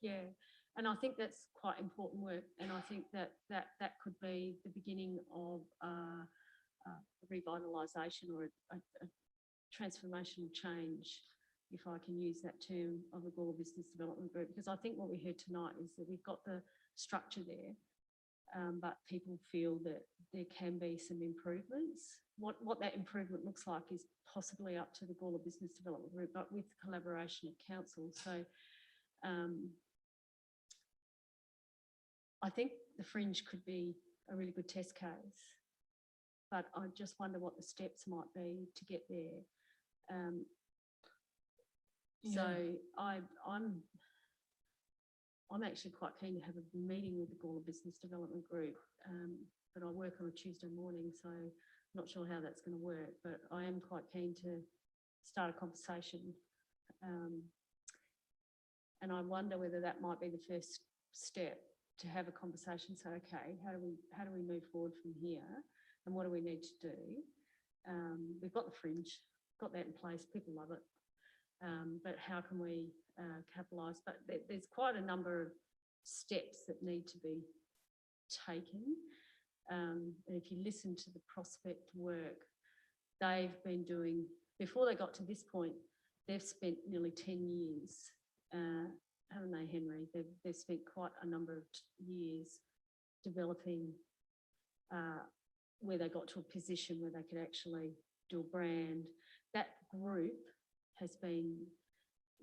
Yeah. And I think that's quite important work. And I think that could be the beginning of revitalisation or a transformational change, if I can use that term, of the Angola Business Development Group. Because I think what we heard tonight is that we've got the structure there, but people feel that there can be some improvements. What that improvement looks like is possibly up to the Angola Business Development Group, but with the collaboration of council. So I think the fringe could be a really good test case, but I just wonder what the steps might be to get there. So I'm actually quite keen to have a meeting with the Angola Business Development Group, but I work on a Tuesday morning, so I'm not sure how that's going to work, but I am quite keen to start a conversation. And I wonder whether that might be the first step, to have a conversation, say, okay, how do we move forward from here, and what do we need to do? We've got the fringe, got that in place, people love it, but how can we capitalise? But there's quite a number of steps that need to be taken, and if you listen to the prospect work they've been doing before they got to this point, they've spent nearly 10 years. Haven't they, Henry? They've spent quite a number of years developing where they got to a position where they could actually do a brand. That group has been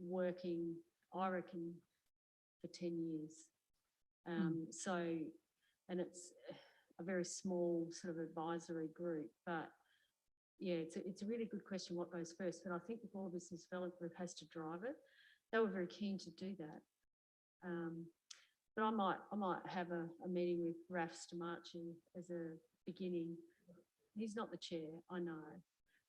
working, I reckon, for 10 years. So, and it's a very small sort of advisory group, but yeah, it's a really good question, what goes first, but I think the Angola Business Development Group has to drive it. They were very keen to do that. But I might have a meeting with Raf Stamachi as a beginning. He's not the chair, I know.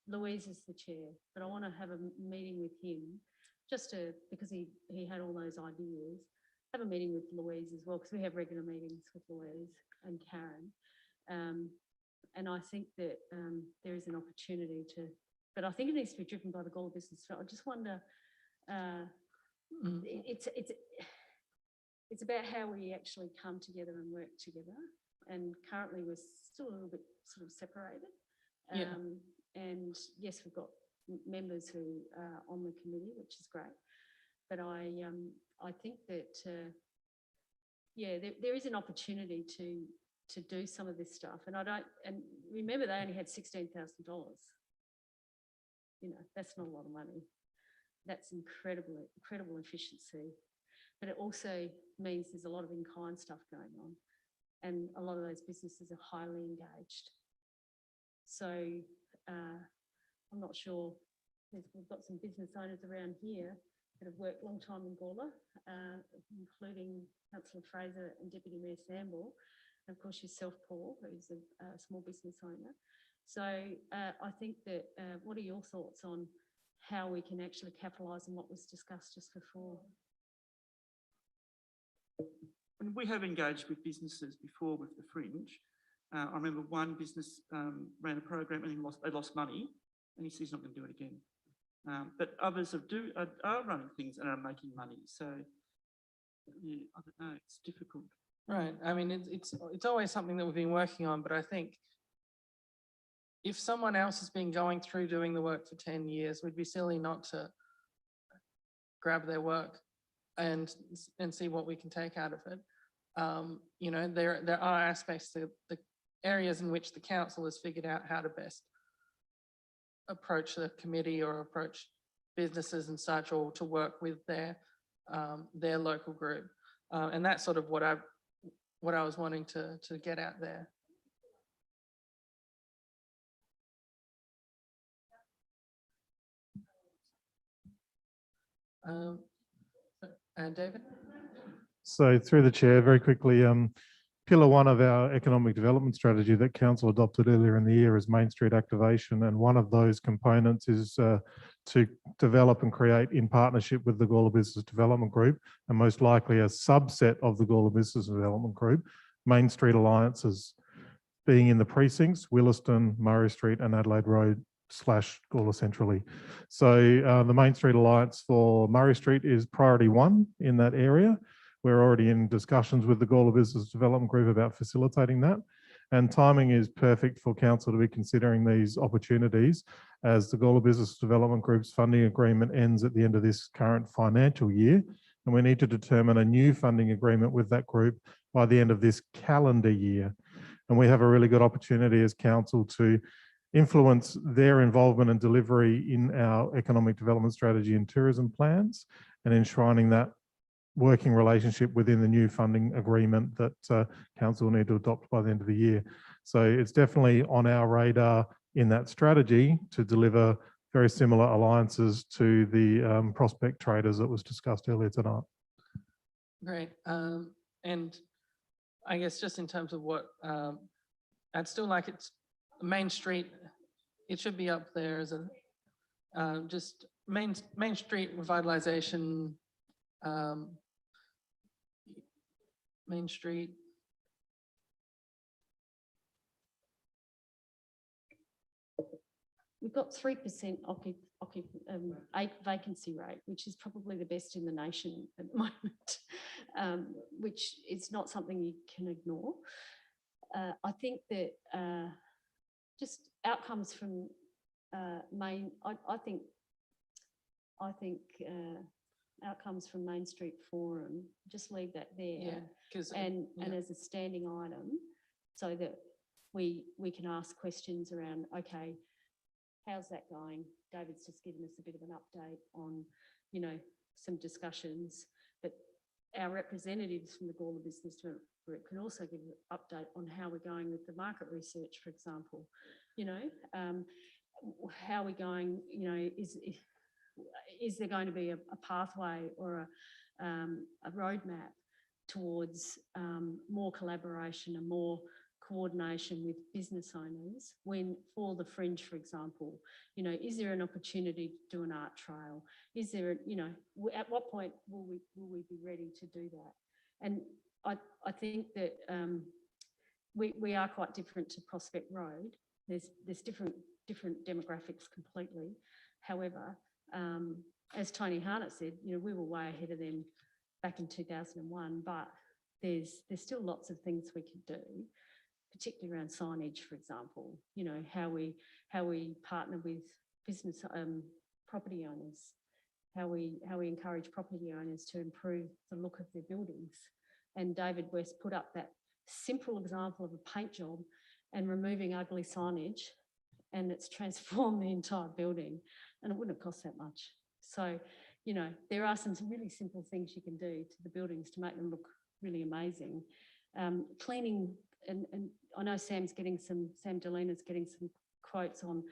Louise is the chair, but I want to have a meeting with him because he had all those ideas. Have a meeting with Louise as well, because we have regular meetings with Louise and Karen. And I think that there is an opportunity but I think it needs to be driven by the Angola Business. I just wonder, it's about how we actually come together and work together. And currently we're still a little bit sort of separated. And yes, we've got members who are on the committee, which is great. But I think that, there is an opportunity to do some of this stuff. And and remember, they only had $16,000. You know, that's not a lot of money. That's incredible efficiency. But it also means there's a lot of in-kind stuff going on. And a lot of those businesses are highly engaged. So I'm not sure. We've got some business owners around here that have worked a long time in Angola, including Councillor Fraser and Deputy Mayor Samble, and of course yourself, Paul, who's a small business owner. So I think that, what are your thoughts on how we can actually capitalise on what was discussed just before? And we have engaged with businesses before with the fringe. I remember one business ran a program and they lost money, and he says he's not going to do it again. But others are running things and are making money. So yeah, I don't know, it's difficult. Right. I mean, it's always something that we've been working on, but I think if someone else has been going through doing the work for 10 years, we'd be silly not to grab their work and see what we can take out of it. You know, there are aspects to the areas in which the council has figured out how to best approach the committee or approach businesses and such, or to work with their local group. And that's sort of what I was wanting to get at there. And David? So through the chair, very quickly, pillar one of our economic development strategy that council adopted earlier in the year is Main Street activation. And one of those components is to develop and create in partnership with the Gawler Business Development Group, and most likely a subset of the Gawler Business Development Group, Main Street alliances, being in the precincts, Williston, Murray Street and Adelaide Road / Gawler centrally. So the Main Street Alliance for Murray Street is priority one in that area. We're already in discussions with the Gawler Business Development Group about facilitating that. And timing is perfect for council to be considering these opportunities as the Gawler Business Development Group's funding agreement ends at the end of this current financial year. And we need to determine a new funding agreement with that group by the end of this calendar year. And we have a really good opportunity as council to influence their involvement and delivery in our economic development strategy and tourism plans, and enshrining that working relationship within the new funding agreement that council will need to adopt by the end of the year. So it's definitely on our radar in that strategy to deliver very similar alliances to the prospect traders that was discussed earlier tonight. Great. And I guess just in terms of what, I'd still like it's Main Street, it should be up there as a, just Main Street revitalization, Main Street. We've got 3% vacancy rate, which is probably the best in the nation at the moment, which is not something you can ignore. I think that just outcomes from I think outcomes from Main Street Forum, just leave that there. Yeah, and as a standing item, so that we can ask questions around, okay, how's that going? David's just given us a bit of an update on, you know, some discussions, but our representatives from the Gawler Business Development Group can also give an update on how we're going with the market research, for example. You know, how are we going, you know, is there going to be a pathway or a roadmap towards more collaboration and more coordination with business owners when, for the Fringe, for example, you know, is there an opportunity to do an art trail? Is there, you know, at what point will we be ready to do that? And I think that we are quite different to Prospect Road. There's different demographics completely. However, as Tony Harnett said, you know, we were way ahead of them back in 2001, but there's still lots of things we could do, particularly around signage, for example. You know, how we partner with business property owners, how we encourage property owners to improve the look of their buildings. And David West put up that simple example of a paint job and removing ugly signage, and it's transformed the entire building, and it wouldn't have cost that much. So, you know, there are some really simple things you can do to the buildings to make them look really amazing. Cleaning, and I know Sam Delina's getting some quotes on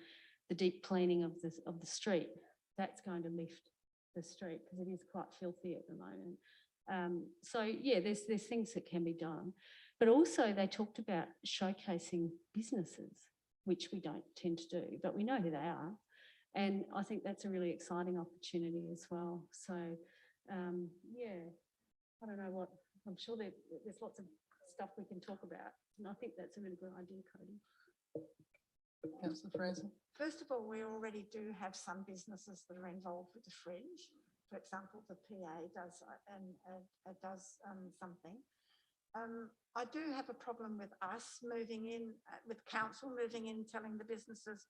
the deep cleaning of the street. That's going to lift the street because it is quite filthy at the moment. So yeah, there's things that can be done, but also they talked about showcasing businesses, which we don't tend to do, but we know who they are. And I think that's a really exciting opportunity as well. So yeah, I don't know what, I'm sure there's lots of stuff we can talk about. And I think that's a really good idea, Cody. Councillor Fraser. First of all, we already do have some businesses that are involved with the Fringe. For example, the PA does something. I do have a problem with us moving in, with council moving in, telling the businesses,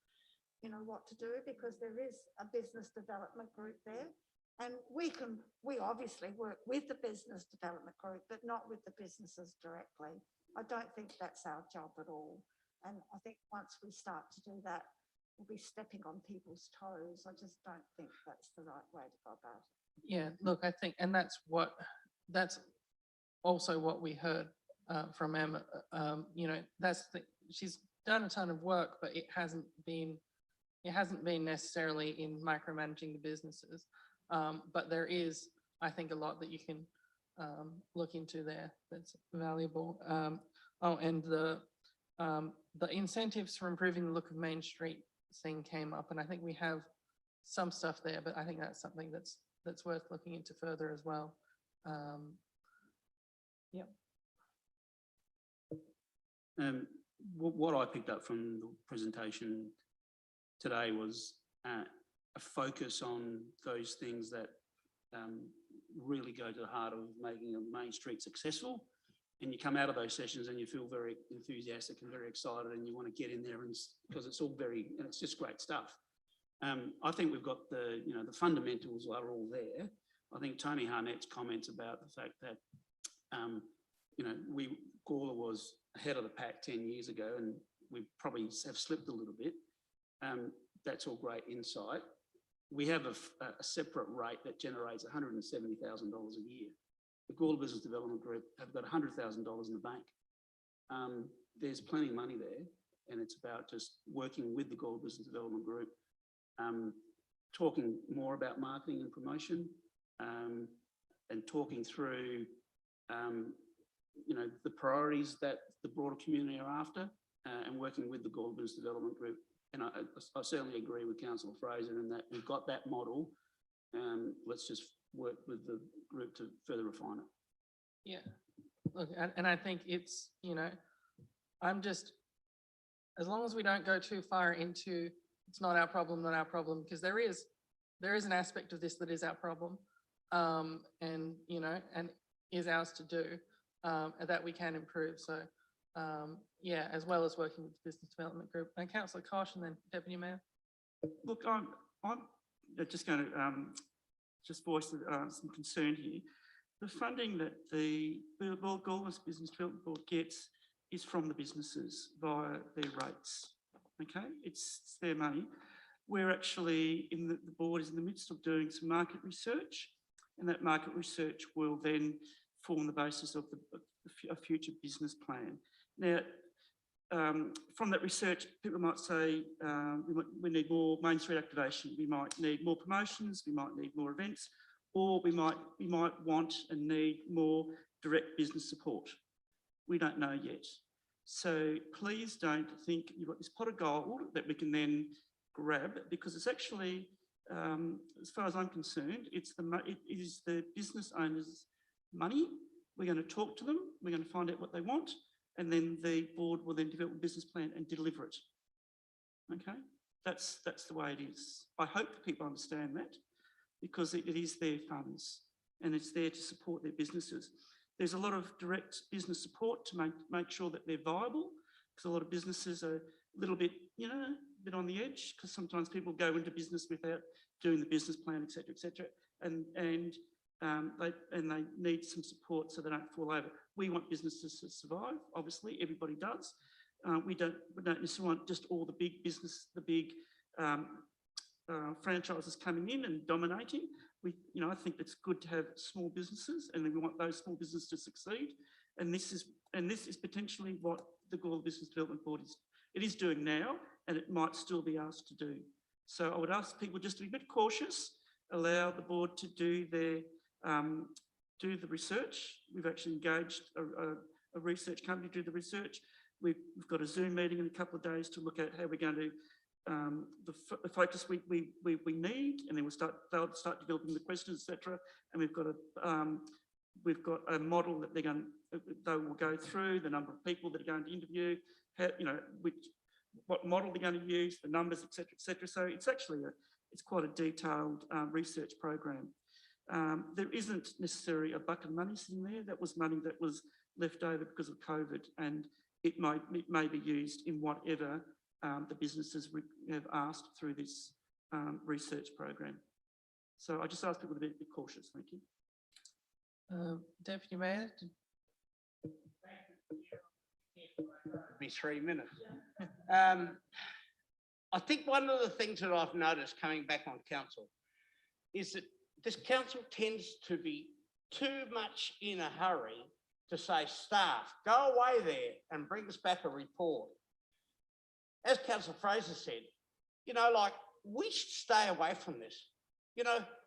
you know, what to do, because there is a business development group there. And we obviously work with the business development group, but not with the businesses directly. I don't think that's our job at all. And I think once we start to do that, we'll be stepping on people's toes. I just don't think that's the right way to go about it. Yeah, look, I think, and that's also what we heard from Emma. You know, she's done a ton of work, but it hasn't been necessarily in micromanaging the businesses. But there is, I think, a lot that you can look into there that's valuable. Oh, and the incentives for improving the look of Main Street thing came up, and I think we have some stuff there, but I think that's something that's worth looking into further as well. Yep. What I picked up from the presentation today was a focus on those things that really go to the heart of making a Main Street successful. And you come out of those sessions and you feel very enthusiastic and very excited, and you want to get in there, and because it's all and it's just great stuff. I think we've got the fundamentals are all there. I think Tony Harnett's comments about the fact that, Gawler was ahead of the pack 10 years ago, and we probably have slipped a little bit. That's all great insight. We have a separate rate that generates $170,000 a year. The Gawler Business Development Group have got $100,000 in the bank. There's plenty of money there, and it's about just working with the Gawler Business Development Group, talking more about marketing and promotion, and talking through the priorities that the broader community are after, and working with the Gawler Business Development Group. And I certainly agree with Councillor Fraser in that we've got that model. Let's just work with the group to further refine it. Yeah, look, and I think it's, I'm just, as long as we don't go too far into, it's not our problem, because there is an aspect of this that is our problem, and is ours to do, and that we can improve. So, yeah, as well as working with the Business Development Group. And Councillor Kosh, and then Deputy Mayor. Look, I'm just going to just voice some concern here. The funding that the Gawler Business Development Board gets is from the businesses via their rates. Okay, it's their money. We're actually the board is in the midst of doing some market research, and that market research will then form the basis of a future business plan. Now, from that research, people might say we need more Main Street activation, we might need more promotions, we might need more events, or we might want and need more direct business support. We don't know yet. So please don't think you've got this pot of gold that we can then grab, because it's actually, as far as I'm concerned, it is the business owners' money. We're going to talk to them, we're going to find out what they want, and then the board will then develop a business plan and deliver it. Okay, that's the way it is. I hope that people understand that, because it is their funds and it's there to support their businesses. There's a lot of direct business support to make sure that they're viable, because a lot of businesses are a little bit, a bit on the edge, because sometimes people go into business without doing the business plan, etc., and they need some support so they don't fall over. We want businesses to survive. Obviously, everybody does. We don't necessarily want just all the big business, the big franchises coming in and dominating. I think it's good to have small businesses, and we want those small businesses to succeed. And this is potentially what the Gawler Business Development Board is doing now, and it might still be asked to do. So I would ask people just to be a bit cautious, allow the board to do the research. We've actually engaged a research company to do the research. We've got a Zoom meeting in a couple of days to look at how we're going to the focus we need, and then they'll start developing the questions, etc. And we've got a model that they will go through, the number of people that are going to interview, what model they're going to use, the numbers, etc., etc. So it's actually it's quite a detailed research program. There isn't necessarily a bucket of money sitting there. That was money that was left over because of COVID, and it may be used in whatever the businesses have asked through this research program. So I just ask people to be a bit cautious. Thank you. Deputy Mayor. Be 3 minutes. I think one of the things that I've noticed coming back on council is that this council tends to be too much in a hurry to say, staff, go away there and bring us back a report. As Councillor Fraser said, we should stay away from this.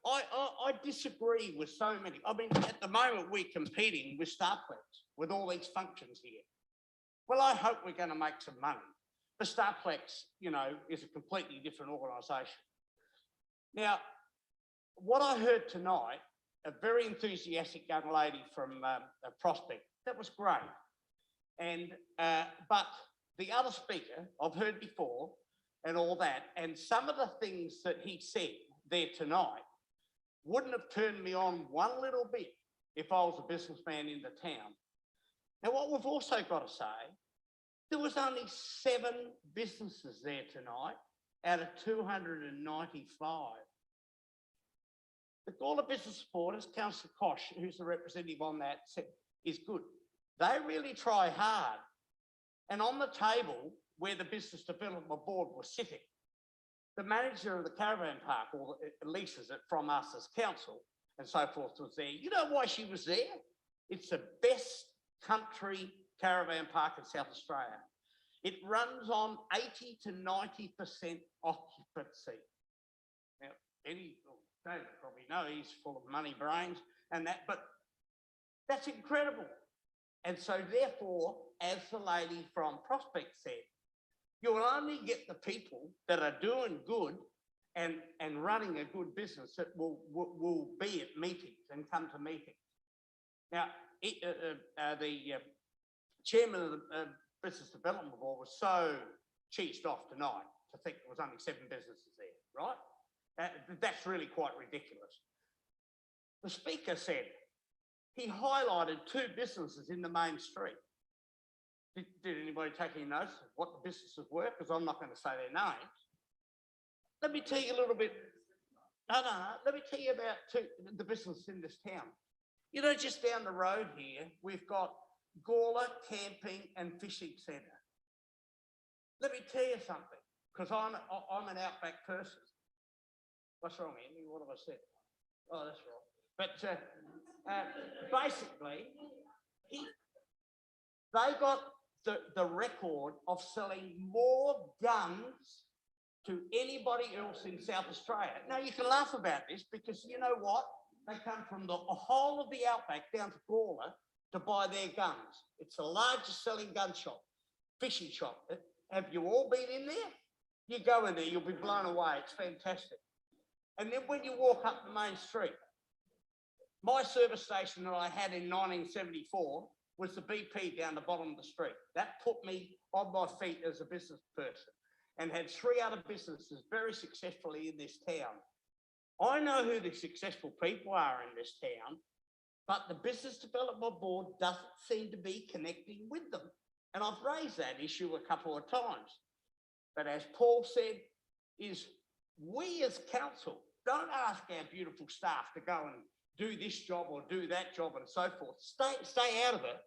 I disagree with so many. I mean, at the moment, we're competing with Starplex, with all these functions here. Well, I hope we're going to make some money. But Starplex, you know, is a completely different organisation. Now, what I heard tonight, a very enthusiastic young lady from a Prospect, that was great. And, but the other speaker I've heard before and all that, and some of the things that he said there tonight wouldn't have turned me on one little bit if I was a businessman in the town. Now, what we've also got to say, there was only 7 businesses there tonight out of 295. The Gawler Business Supporters, Councillor Kosh, who's the representative on that, said is good. They really try hard. And on the table where the Business Development Board was sitting, the manager of the caravan park, or leases it from us as council and so forth, was there. You know why she was there? It's the best country caravan park in South Australia. It runs on 80 to 90% occupancy. Now, David probably know he's full of money brains and that, but that's incredible. And so therefore, as the lady from Prospect said, you'll only get the people that are doing good and running a good business that will be at meetings and come to meetings. Now, the chairman of the Business Development Board was so cheesed off tonight to think there was only 7 businesses there, right? That's really quite ridiculous. The speaker said he highlighted 2 businesses in the main street. Did anybody take any notice of what the businesses were? Because I'm not going to say their names. Let me tell you a little bit. No. Let me tell you about the businesses in this town. You know, just down the road here, we've got Gawler Camping and Fishing Centre. Let me tell you something, because I'm an outback person. What's wrong, Andy? What have I said? Oh, that's wrong. But basically, they got the record of selling more guns to anybody else in South Australia. Now, you can laugh about this because you know what? They come from the whole of the outback down to Gawler to buy their guns. It's the largest selling gun shop, fishing shop. Have you all been in there? You go in there, you'll be blown away. It's fantastic. And then when you walk up the main street, my service station that I had in 1974 was the BP down the bottom of the street. That put me on my feet as a business person and had 3 other businesses very successfully in this town. I know who the successful people are in this town, but the Business Development Board doesn't seem to be connecting with them. And I've raised that issue a couple of times. But as Paul said, is we as council don't ask our beautiful staff to go and do this job or do that job and so forth. Stay out of it,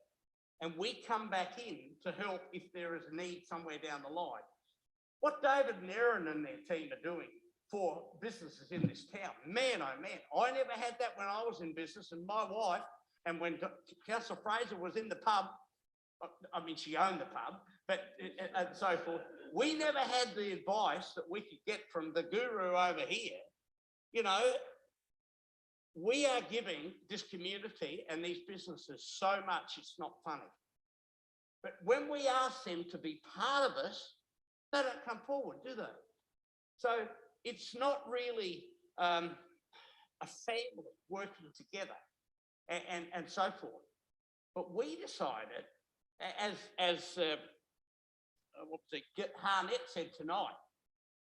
and we come back in to help if there is a need somewhere down the line. What David and Erin and their team are doing for businesses in this town, man, oh man, I never had that when I was in business, and my wife, and when Councillor Fraser was in the pub, I mean, she owned the pub, but and so forth, we never had the advice that we could get from the guru over here. You know, we are giving this community and these businesses so much, it's not funny. But when we ask them to be part of us, they don't come forward, do they? So it's not really a family working together and so forth. But we decided, as Harnett said tonight,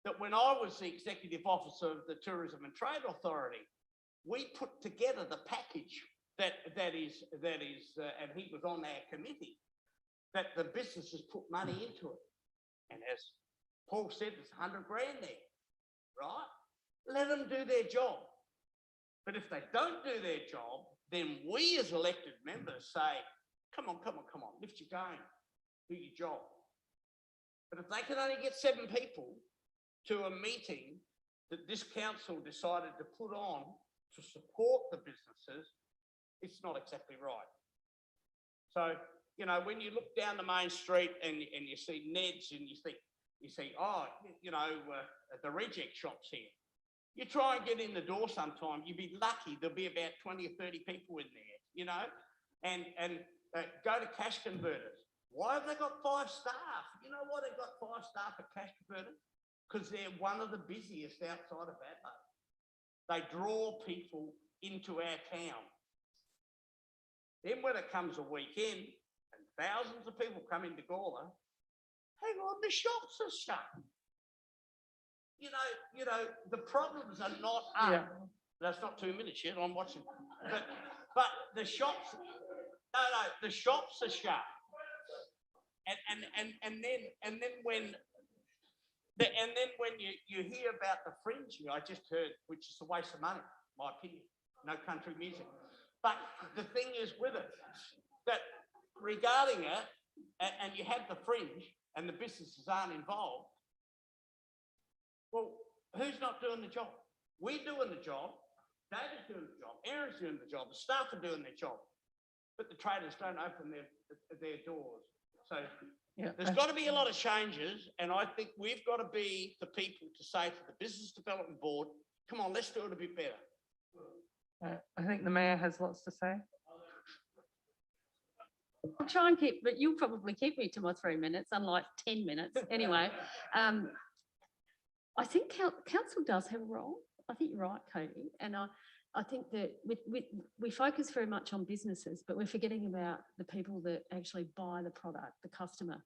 that when I was the executive officer of the Tourism and Trade Authority, we put together the package that is, and he was on our committee, that the businesses put money into it. And as Paul said, there's 100 grand there, right? Let them do their job. But if they don't do their job, then we as elected members say, come on, lift your game, do your job. But if they can only get 7 people to a meeting that this council decided to put on to support the businesses, it's not exactly right. So, you know, when you look down the main street and you see Ned's and you see, oh, you know, the reject shops here. You try and get in the door sometime, you'd be lucky there'll be about 20 or 30 people in there, you know, and go to cash converters. Why have they got 5 staff? You know why they've got 5 staff at cash converters? Because they're one of the busiest outside of Adelaide. They draw people into our town. Then when it comes a weekend and thousands of people come into Gawler, hang on, the shops are shut. You know, the problems are not us. Yeah. That's not 2 minutes yet, I'm watching. But the shops, the shops are shut. And then when you hear about the fringe, I just heard, which is a waste of money, my opinion, no country music. But the thing is with it, that regarding it, and you have the fringe and the businesses aren't involved, well, who's not doing the job? We're doing the job, David's doing the job, Aaron's doing the job, the staff are doing their job, but the traders don't open their doors. So Yeah. there's got to be a lot of changes, and I think we've got to be the people to say to the Business Development Board, come on, let's do it a bit better. I think the mayor has lots to say. I'll try and keep, but you'll probably keep me to my 3 minutes, unlike 10 minutes. Anyway, I think council does have a role. I think you're right, Cody. And I think that we focus very much on businesses, but we're forgetting about the people that actually buy the product, the customer.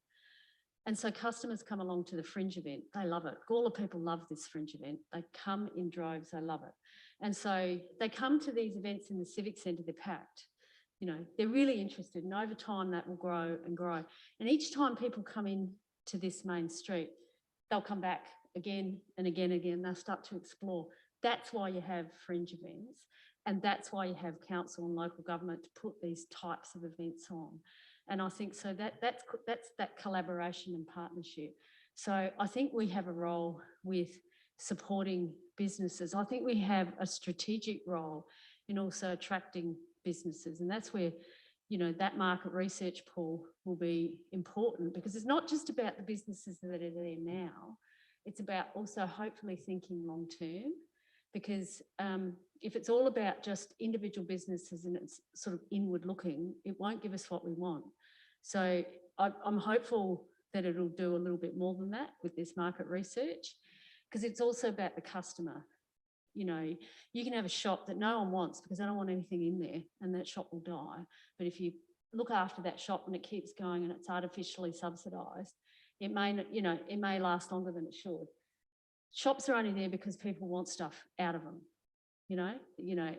And so customers come along to the fringe event. They love it. Gawler people love this fringe event. They come in droves. They love it. And so they come to these events in the Civic Centre. They're packed. You know, they're really interested, and over time that will grow and grow. And each time people come in to this main street, they'll come back again and again and again. They'll start to explore. That's why you have fringe events, and that's why you have council and local government to put these types of events on. And I think so that's that collaboration and partnership. So I think we have a role with supporting businesses. I think we have a strategic role in also attracting businesses, and that's where, you know, that market research pool will be important, because it's not just about the businesses that are there now. It's about also hopefully thinking long term, because if it's all about just individual businesses and it's sort of inward looking, it won't give us what we want. So I'm hopeful that it'll do a little bit more than that with this market research, because it's also about the customer. You know, you can have a shop that no one wants because they don't want anything in there, and that shop will die. But if you look after that shop and it keeps going and it's artificially subsidised, it may, you know, it may last longer than it should. Shops are only there because people want stuff out of them. You know,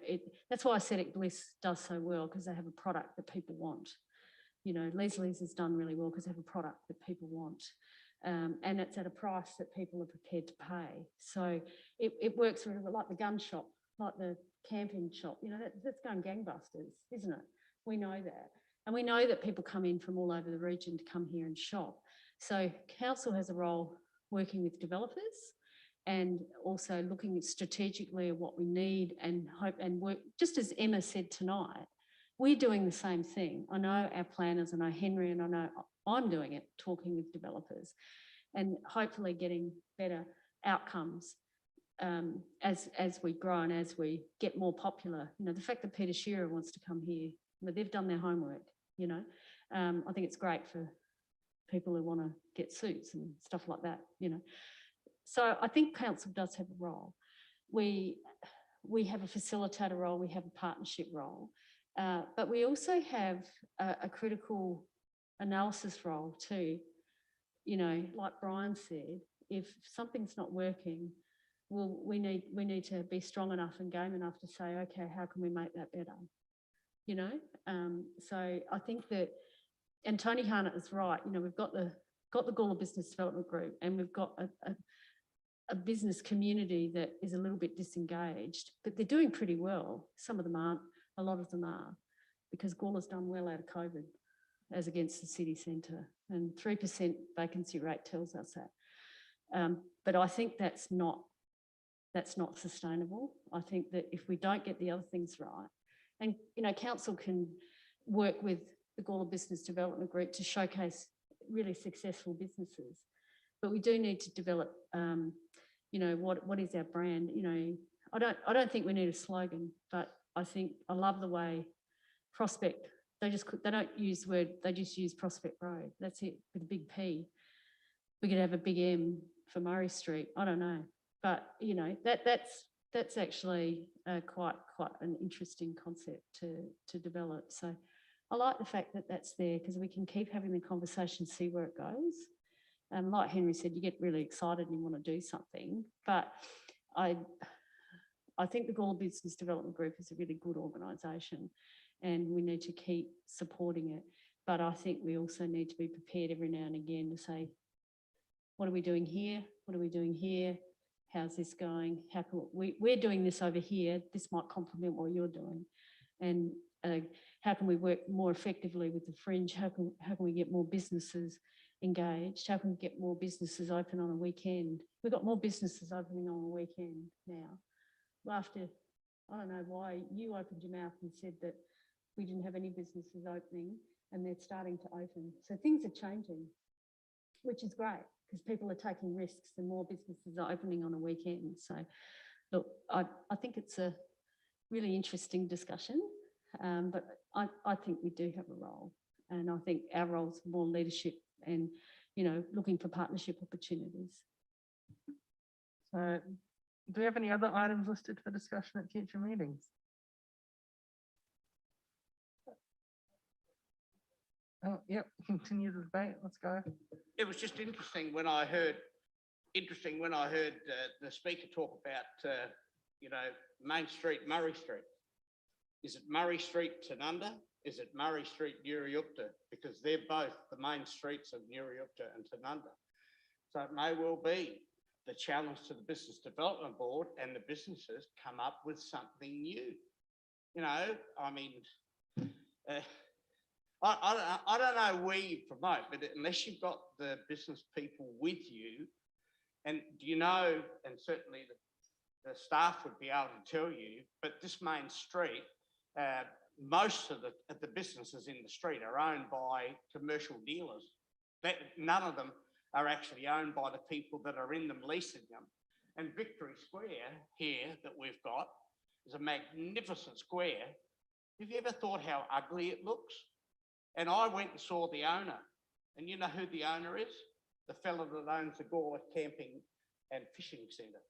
that's why Aesthetic Bliss does so well, because they have a product that people want. You know, Leslie's has done really well because they have a product that people want. And it's at a price that people are prepared to pay. So it works sort of like the gun shop, like the camping shop. You know, that's going gangbusters, isn't it? We know that. And we know that people come in from all over the region to come here and shop. So council has a role working with developers and also looking strategically at what we need and hope and work. Just as Emma said tonight, we're doing the same thing. I know our planners, I know Henry, and I know I'm doing it, talking with developers and hopefully getting better outcomes as we grow and as we get more popular. You know, the fact that Peter Shearer wants to come here, they've done their homework, you know. I think it's great for people who want to get suits and stuff like that, you know. So I think council does have a role. We have a facilitator role, we have a partnership role, but we also have a critical analysis role too. You know, like Brian said, if something's not working, well, we need to be strong enough and game enough to say, okay, how can we make that better? You know, so I think that, and Tony Harnett is right. You know, we've got the Gawler Business Development Group, and we've got a business community that is a little bit disengaged, but they're doing pretty well. Some of them aren't, a lot of them are, because Gawler's done well out of COVID as against the city centre, and 3% vacancy rate tells us that. But I think that's not sustainable. I think that if we don't get the other things right, and you know, council can work with the Gawler Business Development Group to showcase really successful businesses, but we do need to develop, you know, what is our brand? You know, I don't think we need a slogan, but I think I love the way Prospect they don't use the word, they just use Prospect Road. That's it, with a big P. We could have a big M for Murray Street. I don't know. But, you know, that's actually quite an interesting concept to develop. So I like the fact that that's there because we can keep having the conversation, see where it goes. And like Henry said, you get really excited and you want to do something. But I think the Gawler Business Development Group is a really good organisation and we need to keep supporting it. But I think we also need to be prepared every now and again to say, what are we doing here? What are we doing here? How's this going? How can we're doing this over here. This might complement what you're doing. And how can we work more effectively with the fringe? How can we get more businesses engaged? How can we get more businesses open on a weekend? We've got more businesses opening on a weekend now. After, I don't know why you opened your mouth and said that we didn't have any businesses opening and they're starting to open. So things are changing, which is great because people are taking risks and more businesses are opening on a weekend. So look, I think it's a really interesting discussion, but I think we do have a role. And I think our role is more leadership and, you know, looking for partnership opportunities. So do we have any other items listed for discussion at future meetings? Oh, yep, continue the debate. Let's go. It was just interesting when I heard the speaker talk about, you know, Main Street, Murray Street. Is it Murray Street, Tanunda? Is it Murray Street, Nuriupta? Because they're both the main streets of Nuriupta and Tanunda. So it may well be the challenge to the Business Development Board and the businesses come up with something new. You know, I mean, I don't know where you promote, but unless you've got the business people with you, and you know, and certainly the staff would be able to tell you, but this main street, most of the businesses in the street are owned by commercial dealers. None of them are actually owned by the people that are in them leasing them. And Victory Square here that we've got is a magnificent square. Have you ever thought how ugly it looks? And I went and saw the owner. And you know who the owner is? The fellow that owns the Gawler Camping and Fishing Centre.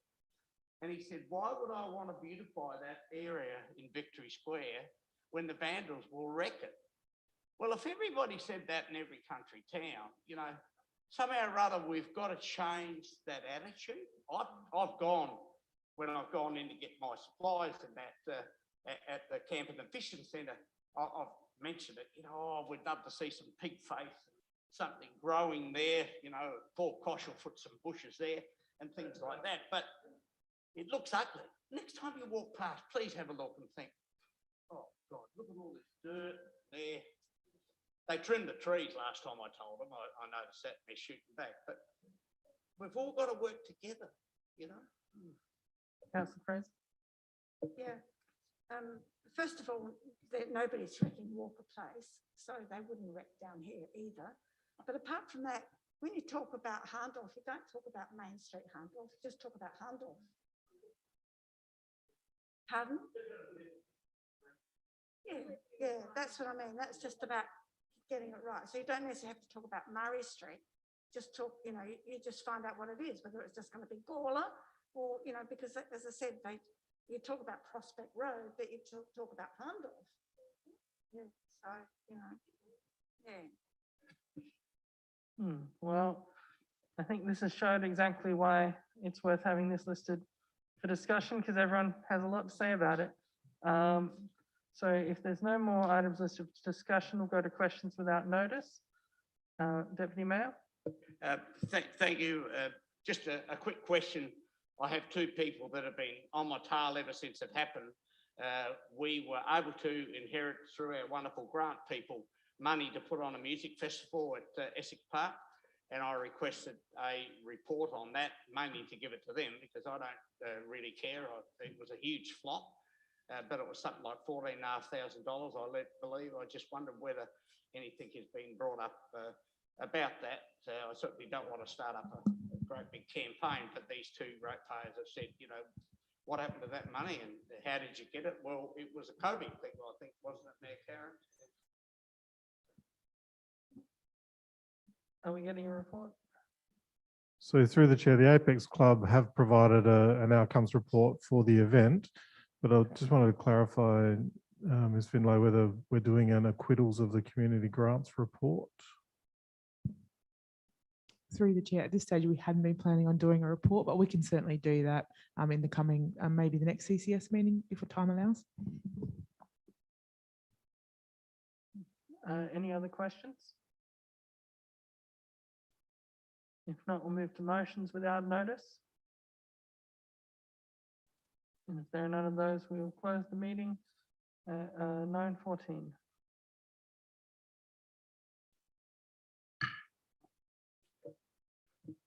And he said, why would I want to beautify that area in Victory Square when the vandals will wreck it? Well, if everybody said that in every country town, you know, somehow or other, we've got to change that attitude. I've gone, when I've gone in to get my supplies and that at the Camping and Fishing Centre, I've mentioned it, you know, oh, we'd love to see some pig face, something growing there, you know, Paul Kosh will put some bushes there and things like that. But it looks ugly. Next time you walk past, please have a look and think, oh God, look at all this dirt there. They trimmed the trees last time I told them. I noticed that and they're shooting back. But we've all got to work together, you know. Councillor Fraser? Yeah. First of all, nobody's wrecking Walker Place, so they wouldn't wreck down here either. But apart from that, when you talk about Hahndorf, you don't talk about Main Street Hahndorf, you just talk about Hahndorf. Pardon? Yeah, that's what I mean. That's just about getting it right. So you don't necessarily have to talk about Murray Street. Just talk, you know, you just find out what it is, whether it's just going to be Gawler or, you know, because as I said, you talk about Prospect Road, but you talk about Hahndorf. Yeah, so, you know, yeah. Well, I think this has showed exactly why it's worth having this listed for discussion because everyone has a lot to say about it. So if there's no more items listed for discussion, we'll go to questions without notice. Deputy Mayor? Thank you. Just a quick question. I have two people that have been on my tail ever since it happened. We were able to inherit through our wonderful grant people money to put on a music festival at Essex Park, and I requested a report on that, mainly to give it to them because I don't really care. It was a huge flop, but it was something like $14,500, I believe. I just wondered whether anything has been brought up about that. I certainly don't want to start up a great big campaign, but these two ratepayers have said, you know, what happened to that money and how did you get it? Well, it was a COVID thing, I think, wasn't it, Mayor Karen? Are we getting a report? So through the chair, the Apex Club have provided an outcomes report for the event, but I just wanted to clarify, Ms. Finlay, whether we're doing an acquittals of the community grants report. Through the chair, at this stage, we hadn't been planning on doing a report, but we can certainly do that in the coming, maybe the next CCS meeting, if time allows. Any other questions? If not, we'll move to motions without notice. And if there are none of those, we will close the meeting at 9:14.